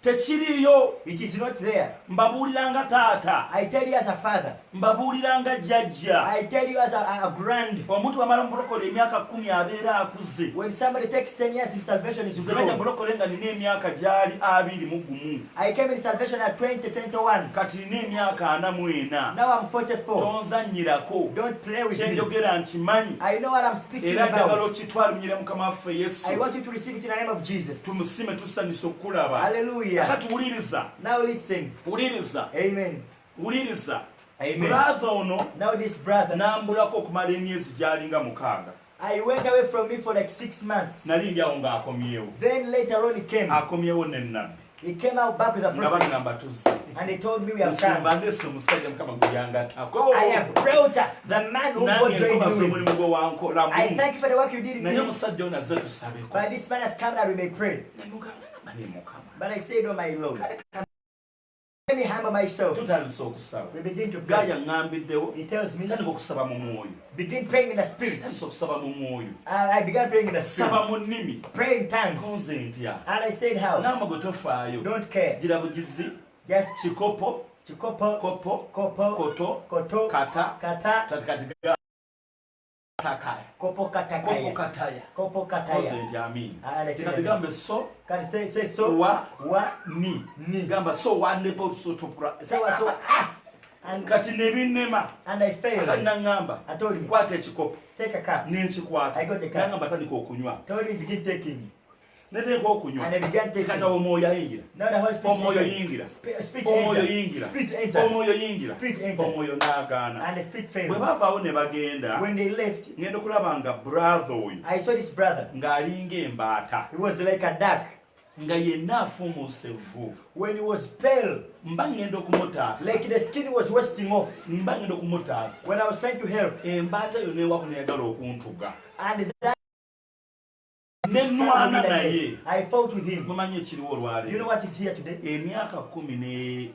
Tekiriyo. It is not there. Mbabuuliranga taata, I tell you as a father. mbabuuliranga jjajja. I tell you as a grand. Omuntu bw'amala mu bulokole emyaka 10 abeera akuze. When somebody takes 10 years in salvation, is Nze najja grown. bulokole nga nina emyaka gyali 21. I came in salvation at 2021. Kati nina emyaka 44. Now I'm 44. Tonzannyirako. Don't play with me. Kyenjogera nkimanyi. I know what I'm speaking Era njagala about. okitwala mu nnyira Mukama waffe Yesu. I want you to receive it in the name of Jesus. Tumusime tusanyusa okulaba. Hallelujah. Kati wuliriza. Now listen. Wuliriza. Amen. Wuliriza. Amen. Brother ono Now this brother, n'ambulako okumala emyezi gy'alinga 6. I went away from me for like 6 months. Nali ndi awo ng'akomyewo. Then later on he came. Akomyewo n'ennabbi. He came out back with a Nga prophet. bagamba tuzze. And they told me we have Nsimba come. ndeese omusajja Mukama gwe yangattako. I have brought the man who God Nange joined nkobaza you with. omulimu gwe wankolamu. I thank you for the work you did in Naye me. omusajja ono azze tusabeko. But this man has come that we may pray. Ne mugamba naye Mukama. But I said, oh my Lord. Let me humble myself. tutandise okusaba. We begin to pray. Gaaya ngambiddewo He tells me, tandika okusaba mu mwoyo. begin praying in the spirit. Tandise okusaba mu mwoyo. I began praying in the Saba spirit. mu nnimi. Pray in tongues. Konze ntya. And I said, how? Naama gwe tofaayo. Don't care. Gira bugizi. Just Kikopo. chikopo, Kopo. kopo, Koto. koto, Kata. kata, Tatikati takaya. kopo Kopo katakaya, kataya. kopo Konze kataya. ntya amiini. And I said, Kati gambe so. can say so, Wa. wa, Ni. ni. Gamba so wandepo sotopura. So, and Kati ne binnema. I failed. Kati naŋŋamba. I told him, Kwata ekikopo. take a cup. N'enkikwata. I got the cup. Naŋŋamba tandika okunywa. Told him, begin taking. Neteeka okunywa. And I began taking. Kati omwoyo ayingira. Now the Holy Omwoyo Spirit yingira. Spirit Omwoyo enter. yingira. Spirit enter. Omwoyo yingira. Spirit enter. Omwoyo n'agaana. And the Spirit Bwe failed. bavaawo ne bagenda, When they left, ngenda okulaba nga brother oyo I saw this brother. ng'alinga embaata He was like a duck. nga yenna afuumuusa evvu. When he was pale, Mba ngenda okumutaasa. like the skin was wasting off. Mba ngenda okumutaasa. When I was trying to help, Embaata yo n'ewako n'eyagala okuntuga. and that N'ennwana naye. I fought with him. Mumanyi ekiriwo You know olwaleero. what is here today? Emyaka 10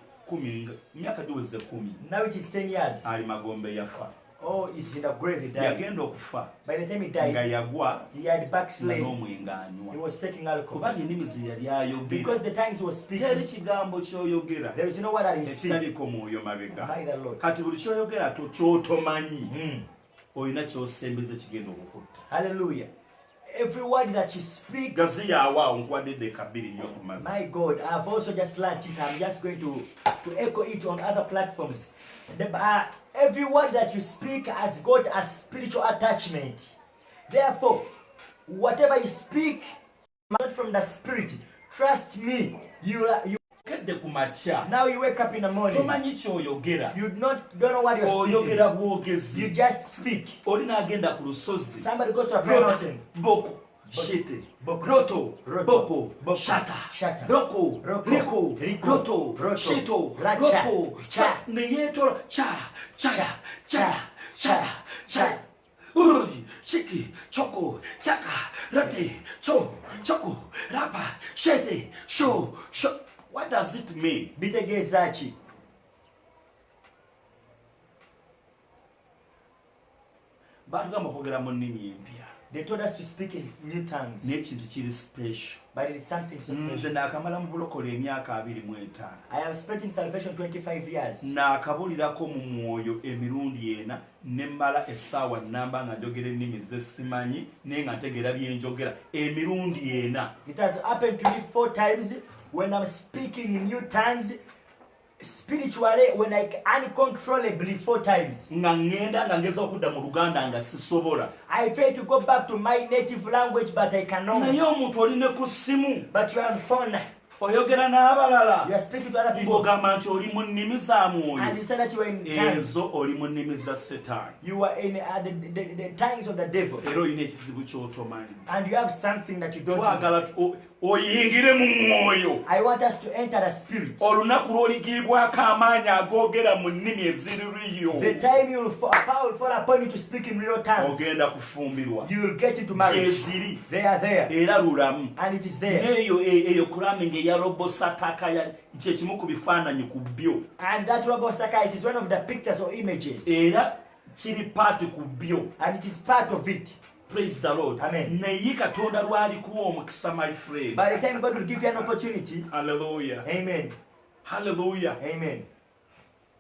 emyaka giweze 10 Now it is 10 years. ali Magombe yafa. Oh, he's in the grave. He died. Yagenda okufa By the time he nga died, yagwa he had nga backslid. n'omwenge anywa. He was taking alcohol. Kubanga ennimi ze yali ayogera. Because the times he was Teri speaking, kigambo ky'oyogera there is no word that he speaks ekitaliko mwoyo mabega. by the Lord. Kati buli ky'oyogera ky'otomanyi Mm. olina ky'osembeza kigenda okukutta. Hallelujah. Every word that you speak, Gaziya awaawo nkuwadde eddeeka 2 nnyo ku mazzi. my God, I've also just learned it. I'm just going to echo it on other platforms. Every word that you speak has got a spiritual attachment. Therefore, whatever you speak, not from the spirit. Trust me. You Kedde ku makya now you wake up in the morning. tomanyi ky'oyogera. You don't know what you're Oyogera speaking. bwogezi. You just speak. Oli n'agenda ku lusozi. Somebody goes to a prayer Roto, mountain. boko, shete, Boko. roto, Roto. boko, Boko. shata, Shata. roko, Roko. riko, Riko. roto, Roto. shito, Racha. roko, Cha. neyeetola, cha, chaya, chaya, Cha. chaya, chaya. Uri, chiki, choko, chaka, rate, cho, choko, rapa, shete, sho, sho. What does it mean? Bitegezachi. Batugamba kwogera mu nnimi empya. They told us to speak in new tongues, N'ekintu kiri special. but it is something so Nze special. naakamala mu bulokole emyaka 25. I am spending salvation 25 years. Naakabulirako mu mwoyo emirundi ena ne mmala essaawa nnamba nga njogera ennimi ze simanyi naye nga ntegeera bye njogera emirundi ena. It has happened to me 4 times when I'm speaking in new tongues, spiritually, when I uncontrollably 4 times. Nga ngenda nga ngeza okudda mu Luganda nga sisobola. I try to go back to my native language, but I Naye cannot. omuntu oli ne ku ssimu But you are on phone. oyogera n'abalala You are speaking to other people. ng'ogamba nti oli mu nnimi za And mwoyo. you say that you are in tongues. Ezo oli mu nnimi za Setaani. You are in the tongues of the devil. Era olina ekizibu ky'otomanyi. And you have something that you don't know. Twagala oyingire mu mwoyo. I want us to enter the spirit. Olunaku lw'oligibwako amaanyi agoogera mu nnimi eziriyo. The time you will power will fall upon you to speak in real tongues, Ogenda kufumbirwa. you will get into marriage. Gyeziri They are there. era lulamu. And it is there. Eyo kulaminga eya robosataka kyekimu ku bifaananyi ku byo. And that Robo Saka, it is one of the pictures or images. Era kiri paati ku byo. And it is part of it. Praise the Lord. Amen. Naye Katonda lw'alikuwa omukisa my friend. By the time God will give you an opportunity, Hallelujah. amen. Hallelujah. Amen.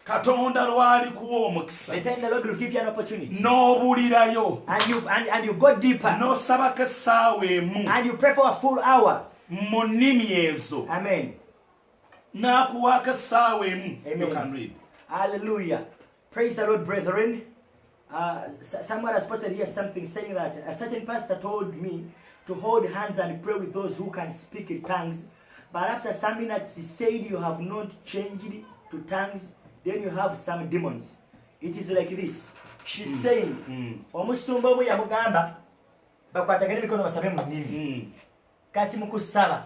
Katonda lw'alikuwa omukisa. The time the Lord will give you an opportunity, N'obulirayo. and you go deeper, N'osabako essaawa emu and you pray for a full hour. mu nnimi ezo. Amen. N'akuwaako essaawa emu. Amen. You can read. Hallelujah. Praise the Lord, brethren. Someone has posted here something saying that a certain pastor told me to hold hands and pray with those who can speak in tongues. But after some minutes, he said you have not changed to tongues, then you have some demons. It is like this. She's saying, omusumba omu yamugamba bakwatagane emikono basabe mu nnimi. Kati mu kusaba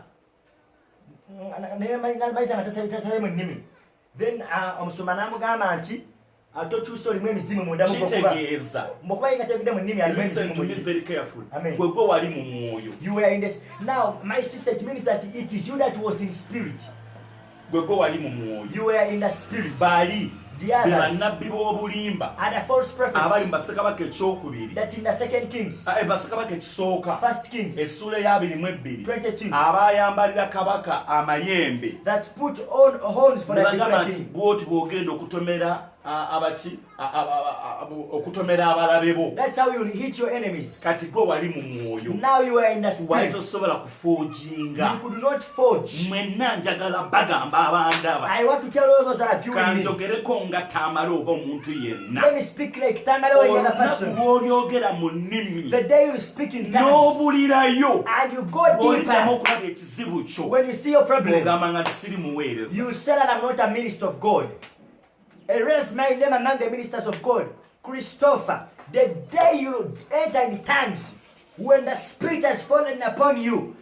naye tasabe mu nnimi. Then omusumba n'amugamba nti atokyusa olimu emizimu munda Kitegeeza. mukuba yenga tegedde mu nnimi alimu Listen to me emizimu. very carefully. Amen. Gwe gwe wali mu mwoyo. You were in this. Now, my sister, it means that it is you that was in spirit. gwego wali mu mwoyo You were in the spirit. bali The others bannabbi b'obulimba are the false abali prophets. mu bassekabaka ekyokubiri That in the second Kings, bassekabaka ekisooka First Kings essula ya 22 22, abayambalira kabaka amayembe that put on horns for ne the bagamba different nti king. bwoti bwogenda okutomera abaki okutomera abalabe bo That's how you will hit your enemies. kati gwe wali mu mwoyo Now you are in the wali spirit. tosobola kufoojinga You could not forge. mwenna njagala bagamba abandaba I want to tell all those that are viewing me. kanjogereko nga tamala oba omuntu yenna Let me speak like Tamara or any other olunaku person. bw'olyogera mu nnimi The day you speak in tongues n'obulirayo and you go bw'oliddamu deeper, okulaba ekizibu kyo when you see your problem, ogamba nga tisiri muweereza you say that I'm not a minister of God. Erase my name among the ministers of God. Christopher, the day you enter in tongues, when the Spirit has fallen upon you,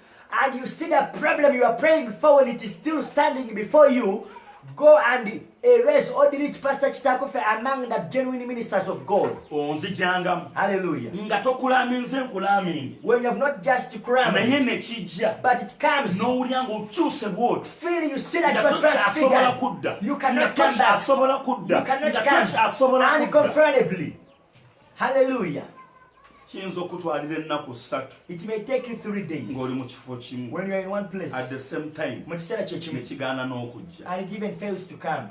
and you see the problem you are praying for when it is still standing before you, go and erase or delete Pastor Chitakofe among the genuine ministers of God. onzijangamu Hallelujah. nga tokulaminze nkulamingi When you have not just naye crammed, ne kijja but it comes, n'owulira ng'okyuse bw'oti feel you see that nga you are tokyasobola transfigured. kudda You nga cannot come back. tokyasobola kudda You cannot nga come tokyasobola kudda uncontrollably. Hallelujah. kiyinza okutwalira ennaku 3 It may take you 3 days ng'oli mu kifo kimu when you are in one place. at the same time Mu kiseera kye ne kimu, kigaana n'okujja. and it even fails to come.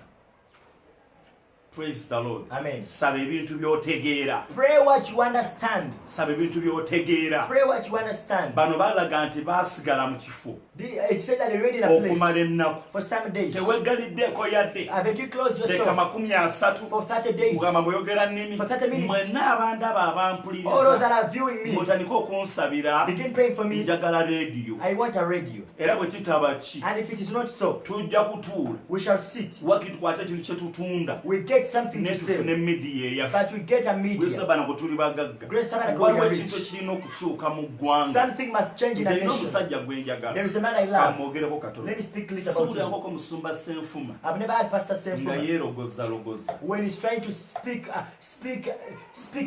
Praise the Lord. Amen. Saba ebintu by'otegeera. Pray what you understand. Saba ebintu by'otegeera. Pray what you understand. Bano baalaga nti baasigala mu kifo It says that they read in a okumala place ennaku. for some days. Teweggaliddeeko yadde. Haven't you closed Teeka yourself 30 for 30 days? kugamba bw'oyogera nnimi. For 30 minutes. Mwenna abandaba All those abampuliriza that are viewing me, mutandike okunsabira. begin praying for me. Njagala leediyo. I want a radio. Era bwe kitaba ki And if it is not so, tujja kutuula we shall sit. waki tukwate ekintu kye tutunda We get something ne to say, tufune midiya eyaffe. but we get a media. Gwesaba bwe tuli bagagga. Grace Tabernacle, Waliwo we are ekintu rich. ekirina okukyuka mu ggwanga. Something must change in a Nze nina nation. omusajja gwe njagala. There is a man I love. Kamwogereko katono. Let me speak a little about him. Siwulirangako musumba Ssenfuma I've never had Pastor nga Sefuma yeerogozzalogoza. when he's trying to speak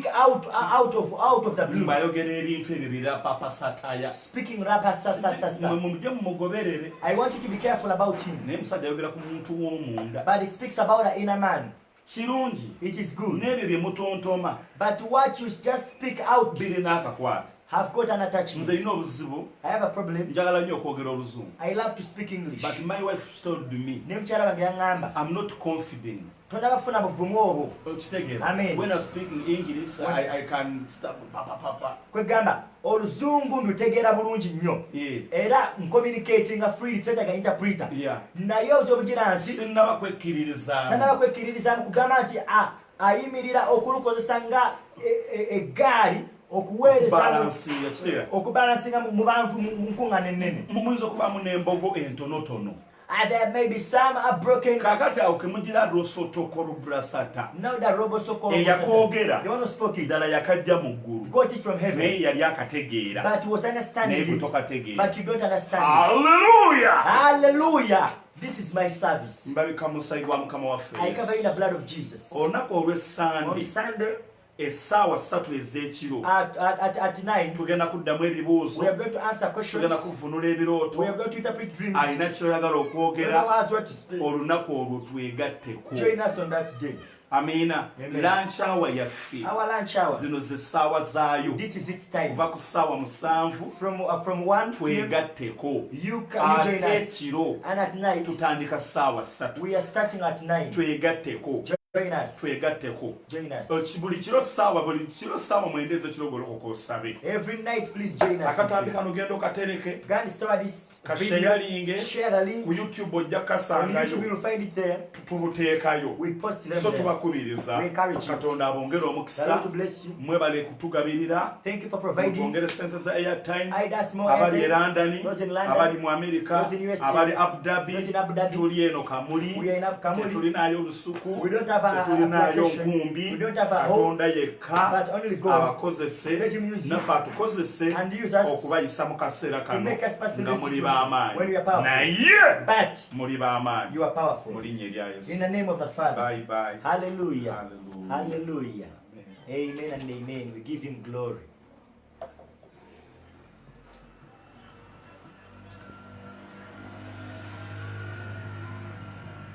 out of the blue. Ng'ayogera ebintu ebyo birapapasataya. Speaking rapa sa sa sa Mwe sa. mujje mumugoberere. I want you to be careful about him. Naye musajja ayogera ku muntu w'omunda. But he speaks about the inner man. Kirungi. It is good. N'ebyo bye mutontoma But what you just speak out birina akakwata. have got an attachment. Nze nina obuzibu. I have a problem. Njagala nnyo okwogera Oluzungu. I love to speak English. But my wife told me Ne mukyala wange yaŋŋamba I'm not confident. tonnabafuna buvumu obwo. Okitegeera. Amen. When I speak in English, I can start papa. Kwegamba oluzungu ndutegeera bulungi nnyo. Yeah. Era ncommunicatinga freely setaka interpreter. Yeah. Naye obugira nti Sinnaba kwekkiririzaamu. tanaba kwekkiririza kugamba nti ayimirira okulukozesa nga eggaali okuweereza Balansinga kitegeera. okubalansinga mu bantu mu nkuŋŋaana ennene. Muyinza okubaamu n'embogo entonotono. And there may be some are broken. Kaakati awo kemugira Rosotokorubrasata. Now the robosoko Eyakoogera. the one who spoke it Ddala yakajja mu ggulu. got it from Naye heaven, yali akategeera. but was understanding Naye it, tokategeera. but you don't understand it. Hallelujah! Hallelujah. This is my service. Mbabika musaayi gwa Mukama waffe I cover in the Yesu. blood of Jesus. Olunaku On olw'Essande Sunday essaawa 3 ez'ekiro at 9, tugenda kuddamu ebibuuzo, we are going to answer questions. tugenda kuvunula ebirooto. We are going to interpret dreams. Alina ky'oyagala okwogera, Whoever has what to speak, olunaku olwo twegatteko. join us on that day. Amiina. Amen. Lunch hour yaffe Our lunch hour. zino ze ssaawa zaayo This is its time. kuva ku ssaawa 7 From 1 p.m. twegatteko. You join Ate us. ekiro And at night, tutandika ssaawa 3 we are starting at 9. twegatteko. Join us. Twegatteko. Join us. Buli kiro ssaawa 9 ez'ekiro golokoka osabe. Every night, please join us. Akatambi kano genda okatereke. Go and start this video. Kasheyalinge. Share the link. Ku YouTube ojja On YouTube, kasangayo. you will find it there. Tuluteekayo. We post them So there. tubakubiriza We encourage you. Katonda abongere The omukisa. Lord to bless you. Mwebale kutugabirira. Thank you for providing. Twongere sente za airtime. I does more Abali e airtime. London, Those in London, abali mu America, those in USA, abali Abu Dhabi, those in Abu Dhabi. tuli eno Kamuli, We are in Kamuli. tetulinayo lusuku, We don't have a tetulinayo plantation. nkumbi, We don't have a home. Katonda yekka But only God. abakozese, Let him use you. naffe atukozese And use us okubayisa mu kaseera to kano make us pass through nga this muli situation b'amaanyi. when we are powerful. Naye But muli b'amaanyi you are mu powerful. linnya erya Yesu. In the name of the Father. Bye bye. Hallelujah. Hallelujah. Hallelujah. Amen. Amen and amen. We give him glory.